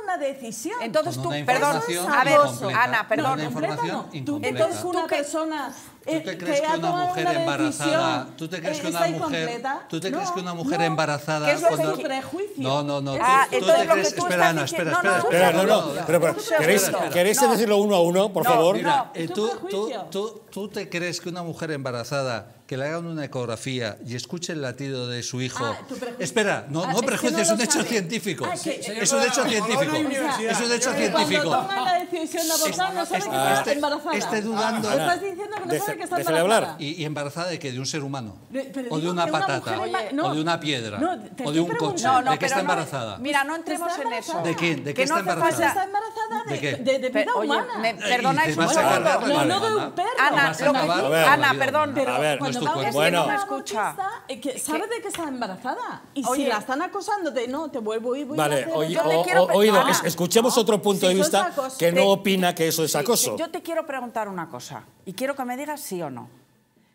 S6: una decisión?
S3: Entonces tú, perdón, a ver, Ana, perdón.
S6: Entonces una persona...
S7: ¿Tú te crees que una mujer embarazada? ¿Tú te crees que una mujer embarazada?
S6: ¿Qué es lo que prejuicio?
S7: No. ¿Tú te crees? Espera, Ana, espera.
S1: ¿Queréis decirlo uno a uno, por favor?
S7: Mira, ¿tú te crees que una mujer embarazada que le hagan una ecografía y escuche el latido de su hijo? Espera, no prejuicio, es un hecho científico. Es un hecho científico. Es un hecho científico.
S6: Cuando toma la decisión de abortar no sabe que está embarazada.
S7: Esté dudando.
S6: Estás diciendo que no sabe que está embarazada.
S7: ¿Y embarazada de qué? ¿De un ser humano? ¿O de una patata? ¿O de una piedra? ¿O de un coche? ¿De qué está embarazada?
S3: Mira, no entremos en eso.
S7: ¿De quién? ¿De qué está embarazada?
S6: Está embarazada
S3: de
S6: vida humana.
S3: ¿Me perdonáis un segundo?
S6: No de un perro.
S3: Ana, perdón.
S1: A ver,
S7: tu
S6: no,
S7: cuerpo.
S6: Bueno,
S3: no me escucha.
S6: Sabe de que está embarazada. Y
S3: Oye,
S6: si la están acosando, no, te vuelvo y voy
S1: Vale,
S6: a hacer...
S1: oído, escuchemos otro punto de vista que no opina que eso es acoso.
S3: Yo te quiero preguntar una cosa y quiero que me digas sí o no.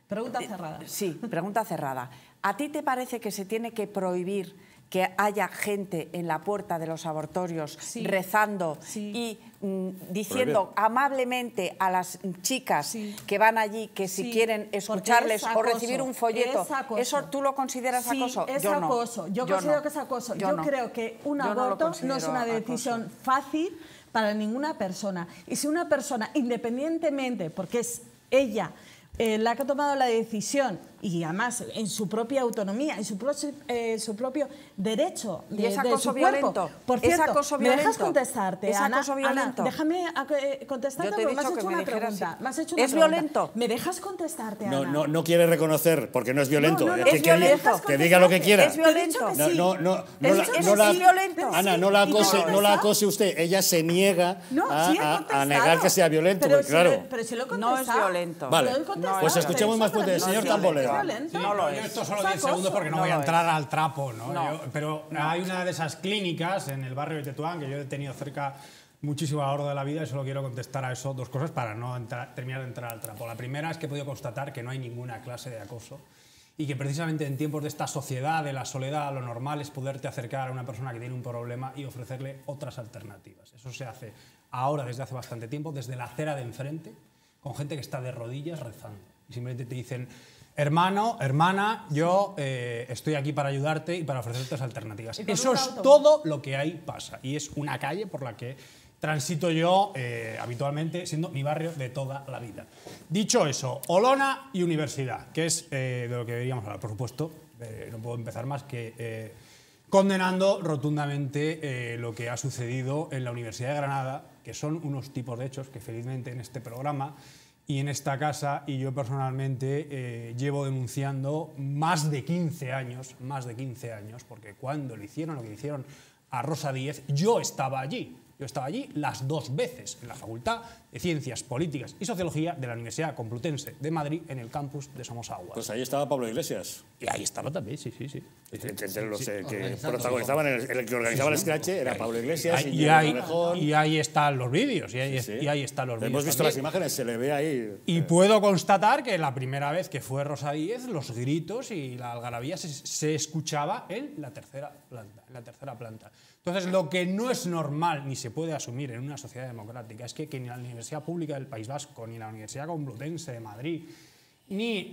S6: Pregunta cerrada.
S3: Sí, pregunta cerrada. ¿A ti te parece que se tiene que prohibir que haya gente en la puerta de los abortorios rezando y diciendo amablemente a las chicas que van allí que si quieren escucharles o recibir un folleto, ¿eso tú lo consideras acoso?
S6: Es
S3: yo
S6: acoso.
S3: No.
S6: Yo considero que es acoso. Yo creo que un aborto no es una decisión fácil para ninguna persona. Y si una persona, independientemente, porque es ella la que ha tomado la decisión y además en su propia autonomía, en su propio derecho de,
S3: ¿Es acoso
S6: su cuerpo.
S3: violento?
S6: Por cierto,
S3: ¿Es acoso
S6: ¿me
S3: violento?
S6: dejas contestarte,
S3: ¿Es
S6: Ana?
S3: acoso violento?
S6: Ana, déjame contestarte
S3: Yo te he
S6: porque me has
S3: dicho
S6: hecho
S3: que
S6: una
S3: me dijeras
S6: pregunta.
S3: si-
S6: Me has hecho una
S3: ¿Es
S6: pregunta.
S3: violento?
S6: ¿Me dejas contestarte, Ana?
S1: No quiere reconocer porque no es violento.
S6: No,
S3: es violento.
S1: Que diga lo que quiera.
S3: Es violento.
S1: Ana, no la acose usted. Ella se niega a negar que sea violento.
S6: Pero
S1: claro.
S6: Pero si lo he
S3: No es
S6: contestado.
S3: violento.
S1: Vale,
S6: Lo he contestado,
S1: pues escuchemos más puntos.
S6: pero
S1: Señor
S6: no es
S1: Tamboleo.
S6: violento.
S3: No lo
S8: Yo
S3: es.
S8: esto solo
S6: Es
S8: 10 segundos porque no
S3: No
S8: voy a
S3: lo
S8: entrar al trapo, ¿no?
S3: No.
S8: Pero hay una de esas clínicas en el barrio de Tetuán que yo he tenido cerca muchísimo a lo largo de la vida y solo quiero contestar a eso dos cosas para no terminar de entrar al trapo. La primera es que he podido constatar que no hay ninguna clase de acoso y que precisamente en tiempos de esta sociedad, de la soledad, lo normal es poderte acercar a una persona que tiene un problema y ofrecerle otras alternativas. Eso se hace ahora desde hace bastante tiempo, desde la acera de enfrente, con gente que está de rodillas rezando. Y simplemente te dicen: hermano, hermana, yo estoy aquí para ayudarte y para ofrecerte alternativas. Eso es todo lo que ahí pasa. Y es una calle por la que transito yo habitualmente, siendo mi barrio de toda la vida. Dicho eso, Olona y universidad, que es de lo que deberíamos hablar. Por supuesto, no puedo empezar más que condenando rotundamente lo que ha sucedido en la Universidad de Granada, que son unos tipos de hechos que felizmente en este programa y en esta casa y yo personalmente llevo denunciando más de 15 años, porque cuando le hicieron lo que le hicieron a Rosa Díez, yo estaba allí. Yo estaba allí las dos veces, en la Facultad de Ciencias Políticas y Sociología de la Universidad Complutense de Madrid, en el campus de Somosaguas.
S1: Pues ahí estaba Pablo Iglesias.
S8: Y ahí estaba también, sí.
S1: Entre los que protagonizaban, el que organizaba el Scratch era Pablo Iglesias
S8: y ahí están los vídeos, y ahí están los vídeos.
S1: Hemos visto
S8: también.
S1: las imágenes, se le ve ahí.
S8: Y puedo constatar que la primera vez que fue Rosa Díez, los gritos y la algarabía se escuchaba en la tercera planta. Entonces, lo que no es normal ni se puede asumir en una sociedad democrática es que ni la Universidad Pública del País Vasco, ni la Universidad Complutense de Madrid, ni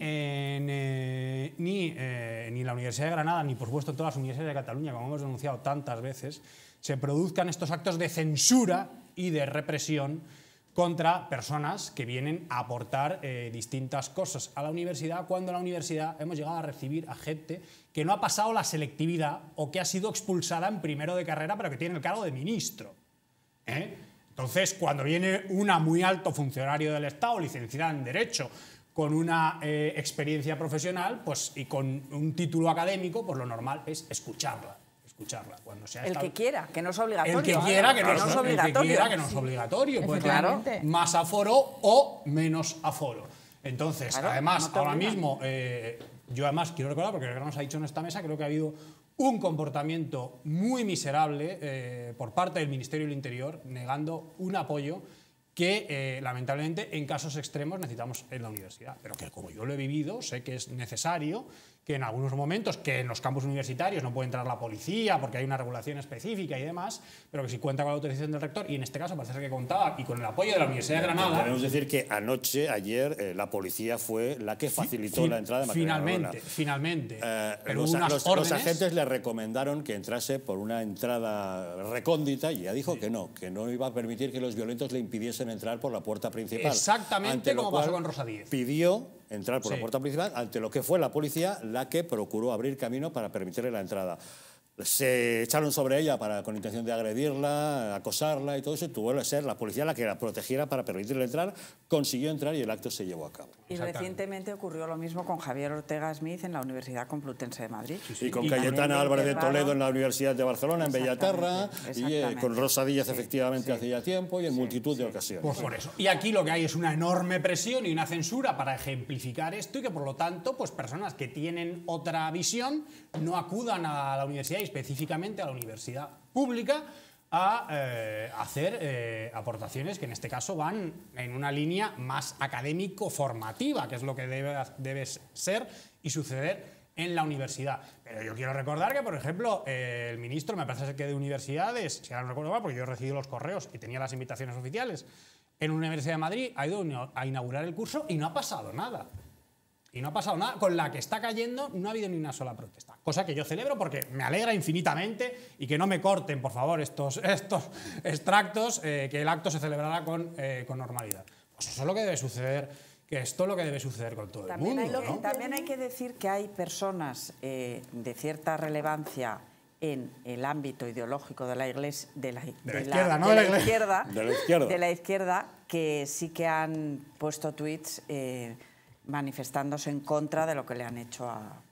S8: la Universidad de Granada, ni por supuesto todas las universidades de Cataluña, como hemos denunciado tantas veces, se produzcan estos actos de censura y de represión contra personas que vienen a aportar distintas cosas a la universidad, cuando en la universidad hemos llegado a recibir a gente que no ha pasado la selectividad o que ha sido expulsada en primero de carrera pero que tiene el cargo de ministro. Entonces, cuando viene una muy alto funcionario del Estado, licenciada en Derecho, con una experiencia profesional y con un título académico, pues lo normal es escucharla. Cuando sea
S3: el que quiera, que no es obligatorio.
S8: El que quiera, que no es obligatorio. Puede tener más aforo o menos aforo. Entonces, además, ahora mismo, yo además quiero recordar, porque nos ha dicho en esta mesa, creo que ha habido un comportamiento muy miserable por parte del Ministerio del Interior, negando un apoyo que lamentablemente en casos extremos necesitamos en la universidad, pero que como yo lo he vivido, sé que es necesario que en algunos momentos, que en los campus universitarios no puede entrar la policía porque hay una regulación específica y demás, pero que si cuenta con la autorización del rector, y en este caso parece ser que contaba, y con el apoyo de la Universidad de Granada...
S1: Debemos decir que ayer, la policía fue la que facilitó la entrada de Macarena.
S8: Finalmente.
S1: Los agentes le recomendaron que entrase por una entrada recóndita y ella dijo que no iba a permitir que los violentos le impidiesen entrar por la puerta principal.
S8: Exactamente como pasó con Rosa Díez.
S1: Pidió entrar por la puerta principal, ante lo que fue la policía la que procuró abrir camino para permitirle la entrada. se echaron sobre ella con intención de agredirla, acosarla y todo eso, y tuvo que ser la policía la que la protegiera para permitirle entrar, consiguió entrar y el acto se llevó a cabo.
S3: Y recientemente ocurrió lo mismo con Javier Ortega Smith en la Universidad Complutense de Madrid.
S1: Y con Cayetana Álvarez de Toledo en la Universidad de Barcelona, en Bellaterra, y con Rosa Díaz efectivamente hace ya tiempo y en multitud de ocasiones.
S8: Pues por eso. Y aquí lo que hay es una enorme presión y una censura para ejemplificar esto y que por lo tanto pues personas que tienen otra visión no acudan a la universidad y específicamente a la universidad pública a hacer aportaciones que en este caso van en una línea más académico-formativa, que es lo que debe ser y suceder en la universidad. Pero yo quiero recordar que, por ejemplo, el ministro, me parece que de universidades, si ahora no recuerdo mal, porque yo he recibido los correos y tenía las invitaciones oficiales, en una universidad de Madrid ha ido a inaugurar el curso y no ha pasado nada. Y no ha pasado nada. Con la que está cayendo no ha habido ni una sola protesta. Cosa que yo celebro porque me alegra infinitamente y que no me corten, por favor, estos extractos, que el acto se celebrará con normalidad. Pues eso es lo que debe suceder, que esto es lo que debe suceder con todo el mundo, ¿no?
S3: También hay que decir que hay personas de cierta relevancia en el ámbito ideológico de la Iglesia, de la izquierda, que sí que han puesto tweets manifestándose en contra de lo que le han hecho a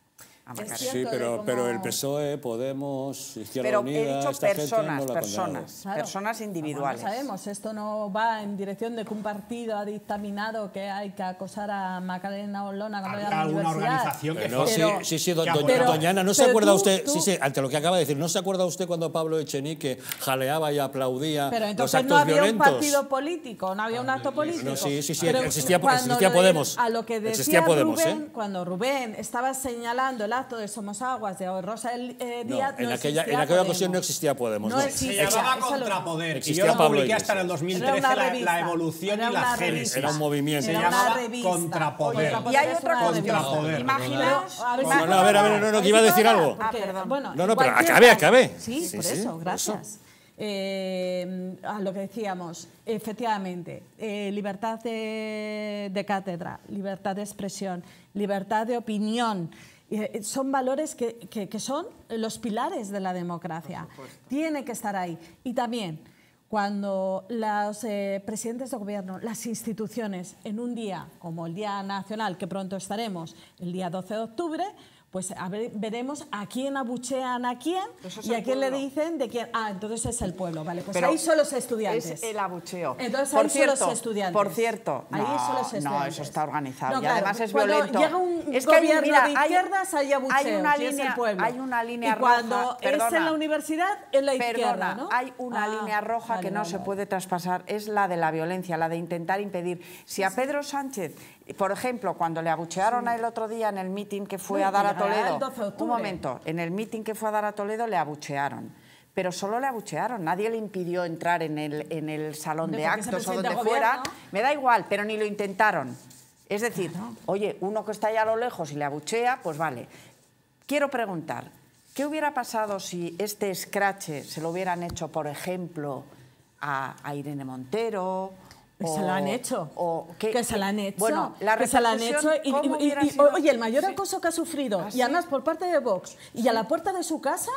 S3: Macarena.
S1: Sí, pero el PSOE, Podemos, Izquierda Unida...
S3: Pero he dicho
S1: esta
S3: personas,
S1: gente no la
S3: personas individuales.
S6: Bueno, sabemos, esto no va en dirección de que un partido ha dictaminado que hay que acosar a Macarena Olona cuando vaya a la universidad.
S8: Organización que
S1: no, sí, doña Ana, ¿no se acuerda usted? Sí, ante lo que acaba de decir, ¿no se acuerda usted cuando Pablo Echenique jaleaba y aplaudía
S6: pero entonces
S1: los actos
S6: no había
S1: violentos?
S6: Un partido político, no había un acto político.
S1: No, sí,
S6: pero
S1: existía Podemos.
S6: A lo que decía Rubén, cuando Rubén estaba señalando el acto de Somos Aguas de Rosa Díaz,
S1: en aquella ocasión no existía Podemos.
S8: Se llamaba Contrapoder.
S1: Existía
S8: y yo
S1: Pablo
S8: publiqué hasta en el 2013 la evolución y la génesis.
S1: Era un movimiento.
S8: Se llamaba Contrapoder.
S3: Y hay otra cosa.
S8: Contrapoder.
S3: Imaginaos...
S1: No, a ver, que iba a decir algo.
S6: Bueno,
S1: no, pero acabé.
S6: Sí, por eso, gracias. A lo que decíamos, efectivamente, libertad de cátedra, libertad de expresión, libertad de opinión, son valores que son los pilares de la democracia. Tiene que estar ahí. Y también, cuando los presidentes de gobierno, las instituciones, en un día como el Día Nacional, que pronto estaremos, el día 12 de octubre, pues veremos a quién abuchean a quién y a quién le dicen de quién. Ah, entonces es el pueblo, vale. Pues pero ahí son los estudiantes.
S3: Es el abucheo.
S6: Entonces ahí son los estudiantes.
S3: Por cierto,
S6: ahí son los estudiantes.
S3: No, eso está organizado.
S6: No,
S3: y
S6: claro,
S3: además es violento.
S6: Llega un gobierno de izquierdas, hay abucheos, es el pueblo.
S3: Hay una línea
S6: roja. Y cuando
S3: es
S6: en la universidad, es la izquierda, ¿no?
S3: Hay una línea roja que no se puede traspasar, es la de la violencia, la de intentar impedir. Si a Pedro Sánchez, por ejemplo, cuando le abuchearon el otro día en el mitin que fue a dar a Toledo, un momento, en el mitin que fue a dar a Toledo le abuchearon, pero solo le abuchearon, nadie le impidió entrar en el salón de actos o donde fuera, me da igual, pero ni lo intentaron. Es decir, oye, uno que está allá a lo lejos y le abuchea, pues vale. Quiero preguntar, ¿qué hubiera pasado si este escrache se lo hubieran hecho, por ejemplo, a Irene Montero?
S6: Se la han hecho. Que se la han hecho.
S3: Bueno,
S6: que se la han hecho. Oye, el mayor acoso que ha sufrido, y además por parte de Vox, y a la puerta de su casa,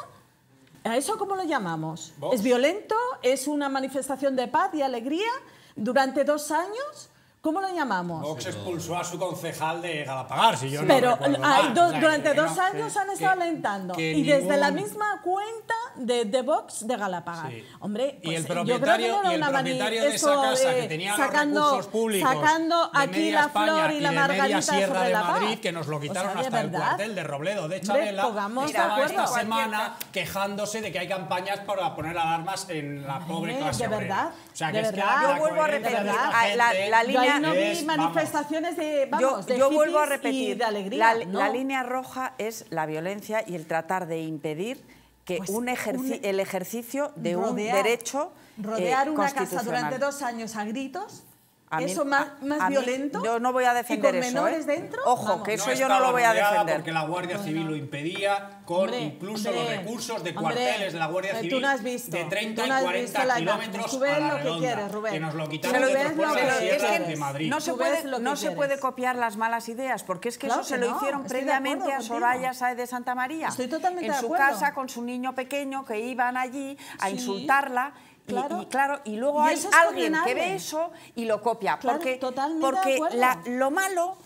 S6: ¿a eso cómo lo llamamos? ¿Vox? ¿Es violento? ¿Es una manifestación de paz y alegría durante 2 años? ¿Cómo lo llamamos?
S8: Vox expulsó a su concejal de Galapagar, si yo
S6: pero
S8: no recuerdo mal.
S6: Durante 2 años han estado alentando. Y desde la misma cuenta de Vox de Galapagar. Sí. Hombre, pues
S8: y el propietario de esa casa que tenía los recursos públicos
S6: sacando aquí la flor y la margarita
S8: Sierra de Madrid, que nos lo quitaron hasta el cuartel de Robledo de Chabela, estaba esta semana quejándose de que hay campañas para poner alarmas en la pobre clase obrera. O sea, que es que
S3: yo vuelvo a repetir, la línea...
S6: No vi manifestaciones de
S3: yo vuelvo a repetir,
S6: de alegría.
S3: La línea roja es la violencia y el tratar de impedir que el ejercicio de un derecho
S6: rodear una casa durante 2 años a gritos. eso más violento.
S3: Yo no voy a defender
S6: eso. ¿Y con menores dentro?
S3: Ojo,
S6: vamos.
S3: que eso yo no lo voy a defender.
S8: Porque la Guardia Civil lo impedía, con incluso los recursos de cuarteles de la Guardia Civil
S6: tú no has visto,
S8: de 30 y 40 kilómetros a la redonda, que nos lo quitaron de Transporte de Sierra de Madrid.
S3: No se puede copiar las malas ideas, porque es que eso se lo hicieron previamente a Soraya Sáez de Santamaría.
S6: Estoy totalmente
S3: de acuerdo. En su casa con su niño pequeño, que iban allí a insultarla. Y luego hay alguien que ve eso y lo copia. Porque lo malo,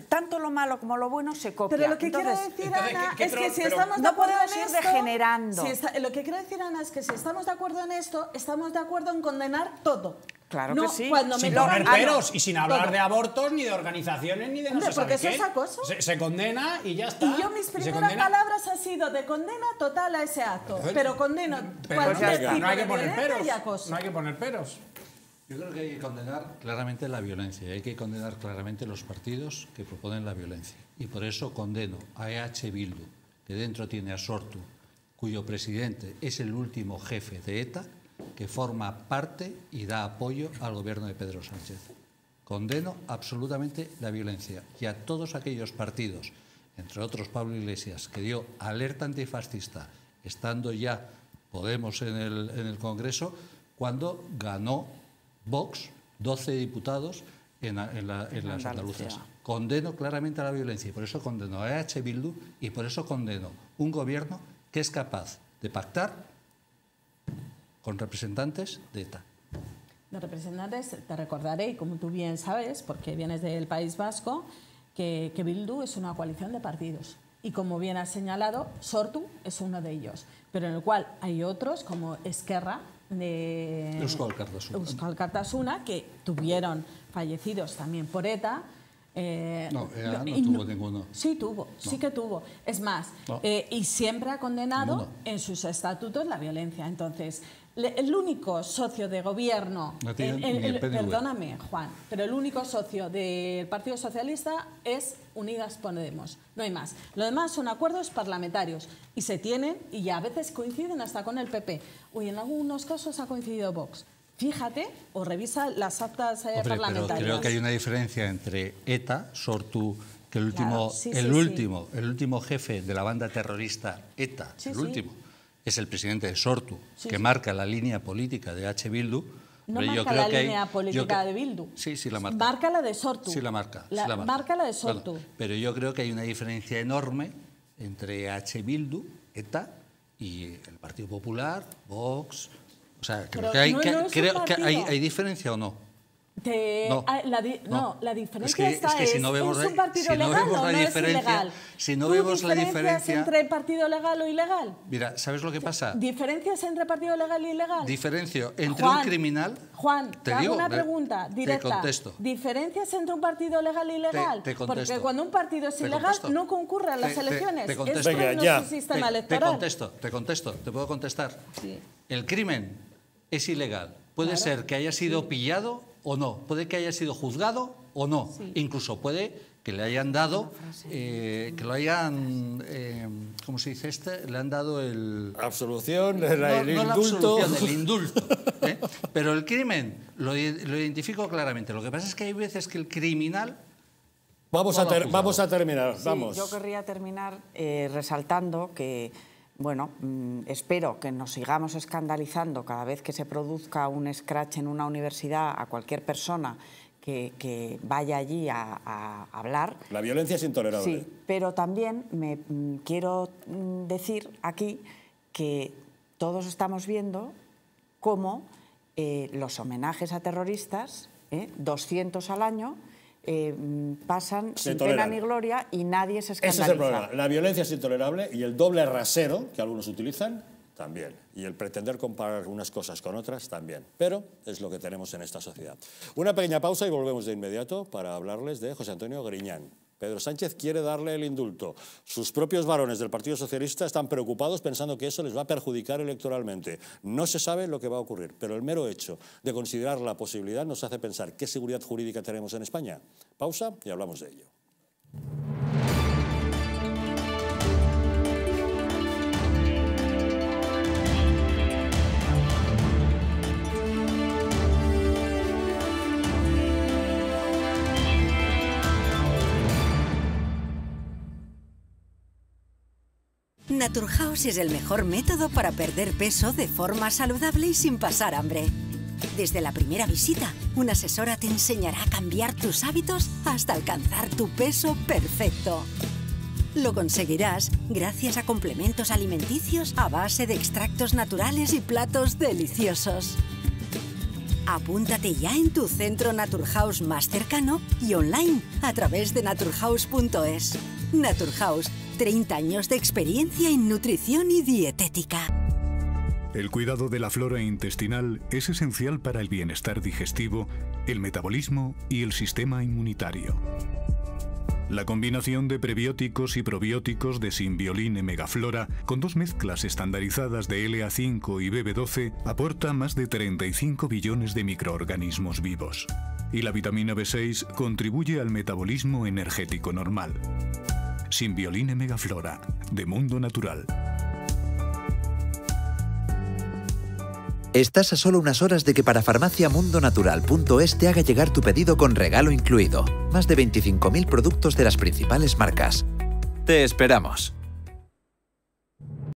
S3: tanto lo malo como lo bueno se copia.
S6: Pero lo que quiero decir, Ana, es que si estamos de acuerdo en esto...
S3: degenerando.
S6: Lo que quiero decir, Ana, es que si estamos de acuerdo en esto, estamos de acuerdo en condenar todo.
S3: Claro que sí.
S8: Sin poner peros y sin hablar de abortos, ni de organizaciones, ni de no sé
S6: porque eso
S8: qué.
S6: es acoso.
S8: Se condena y ya está.
S6: Y yo mis primeras palabras han sido de condena total a ese acto. Pero condeno cualquier tipo
S8: no hay que
S6: de
S8: poner
S6: violencia
S8: peros.
S6: y acoso.
S8: No hay que poner peros.
S7: Yo creo que hay que condenar claramente la violencia, hay que condenar claramente los partidos que proponen la violencia. Y por eso condeno a EH Bildu, que dentro tiene a Sortu, cuyo presidente es el último jefe de ETA, que forma parte y da apoyo al gobierno de Pedro Sánchez. Condeno absolutamente la violencia y a todos aquellos partidos, entre otros Pablo Iglesias, que dio alerta antifascista, estando ya Podemos en el Congreso, cuando ganó Vox 12 diputados en las andaluzas. Condeno claramente la violencia y por eso condeno a EH Bildu y por eso condeno un gobierno que es capaz de pactar con representantes de ETA.
S6: Los representantes, te recordaré, y como tú bien sabes, porque vienes del País Vasco, que Bildu es una coalición de partidos. Y como bien has señalado, Sortu es uno de ellos, pero en el cual hay otros como Esquerra, de
S7: Euskal Kartasuna.
S6: Euskal Kartasuna, que tuvieron fallecidos también por ETA.
S7: No tuvo ninguno.
S6: Sí tuvo, sí que tuvo. Es más, y siempre ha condenado en sus estatutos la violencia. Entonces, el único socio de gobierno, perdóname, Juan, pero el único socio del Partido Socialista es Unidas Podemos, no hay más. Lo demás son acuerdos parlamentarios y se tienen, y a veces coinciden hasta con el PP. En algunos casos ha coincidido Vox. Fíjate o revisa las actas parlamentarias.
S7: Pero creo que hay una diferencia entre ETA, Sortu, que el último jefe de la banda terrorista ETA, último, es el presidente de Sortu, que marca la línea política de EH Bildu.
S6: No marca la línea política de Bildu.
S7: Sí, la marca.
S6: Marca la de Sortu.
S7: Sí, la marca.
S6: Marca la de Sortu.
S7: Bueno, pero yo creo que hay una diferencia enorme entre EH Bildu, ETA, y el Partido Popular, Vox. O sea, creo que hay diferencia o no.
S6: La diferencia está
S7: es un partido legal o no es ilegal. Si no vemos la diferencia
S6: entre partido legal o ilegal.
S7: Mira, ¿sabes lo que pasa?
S6: ¿Diferencias entre partido legal e ilegal?
S7: Diferencio entre un criminal.
S6: Juan, te hago una pregunta directa.
S7: Te contesto.
S6: ¿Diferencias entre un partido legal e ilegal?
S7: Te contesto.
S6: Porque cuando un partido es ilegal no concurre a las elecciones.
S7: Te contesto.
S6: Esto no es un sistema electoral.
S7: Te contesto. ¿Te puedo contestar?
S6: Sí.
S7: El crimen es ilegal. Puede ser que haya sido pillado o no, puede que haya sido juzgado o no, incluso puede que le hayan dado, que lo hayan, ¿cómo se dice le han dado el...
S1: Absolución, el
S7: indulto.
S1: No la absolución,
S7: el indulto. Pero el crimen lo identifico claramente. Lo que pasa es que hay veces que el criminal...
S1: Vamos a terminar, vamos.
S3: Yo querría terminar resaltando que... Bueno, espero que nos sigamos escandalizando cada vez que se produzca un scratch en una universidad a cualquier persona que vaya allí a hablar.
S1: La violencia es intolerable.
S3: Sí, pero también me quiero decir aquí que todos estamos viendo cómo los homenajes a terroristas, 200 al año, pasan sin pena ni gloria y nadie se escandaliza.
S1: Ese es el problema. La violencia es intolerable y el doble rasero que algunos utilizan también. Y el pretender comparar unas cosas con otras también. Pero es lo que tenemos en esta sociedad. Una pequeña pausa y volvemos de inmediato para hablarles de José Antonio Griñán. Pedro Sánchez quiere darle el indulto. Sus propios varones del Partido Socialista están preocupados pensando que eso les va a perjudicar electoralmente. No se sabe lo que va a ocurrir, pero el mero hecho de considerar la posibilidad nos hace pensar qué seguridad jurídica tenemos en España. Pausa y hablamos de ello.
S9: Naturhaus es el mejor método para perder peso de forma saludable y sin pasar hambre. Desde la primera visita, una asesora te enseñará a cambiar tus hábitos hasta alcanzar tu peso perfecto. Lo conseguirás gracias a complementos alimenticios a base de extractos naturales y platos deliciosos. Apúntate ya en tu centro Naturhaus más cercano y online a través de naturhaus.es. Naturhaus, 30 años de experiencia en nutrición y dietética.
S10: El cuidado de la flora intestinal es esencial para el bienestar digestivo, el metabolismo y el sistema inmunitario. La combinación de prebióticos y probióticos de Symbiolin Megaflora con 2 mezclas estandarizadas de LA5 y BB12 aporta más de 35 billones de microorganismos vivos. Y la vitamina B6 contribuye al metabolismo energético normal. Symbiolin Megaflora, de Mundo Natural.
S11: Estás a solo unas horas de que parafarmaciamundonatural.es te haga llegar tu pedido con regalo incluido. Más de 25.000 productos de las principales marcas. ¡Te esperamos!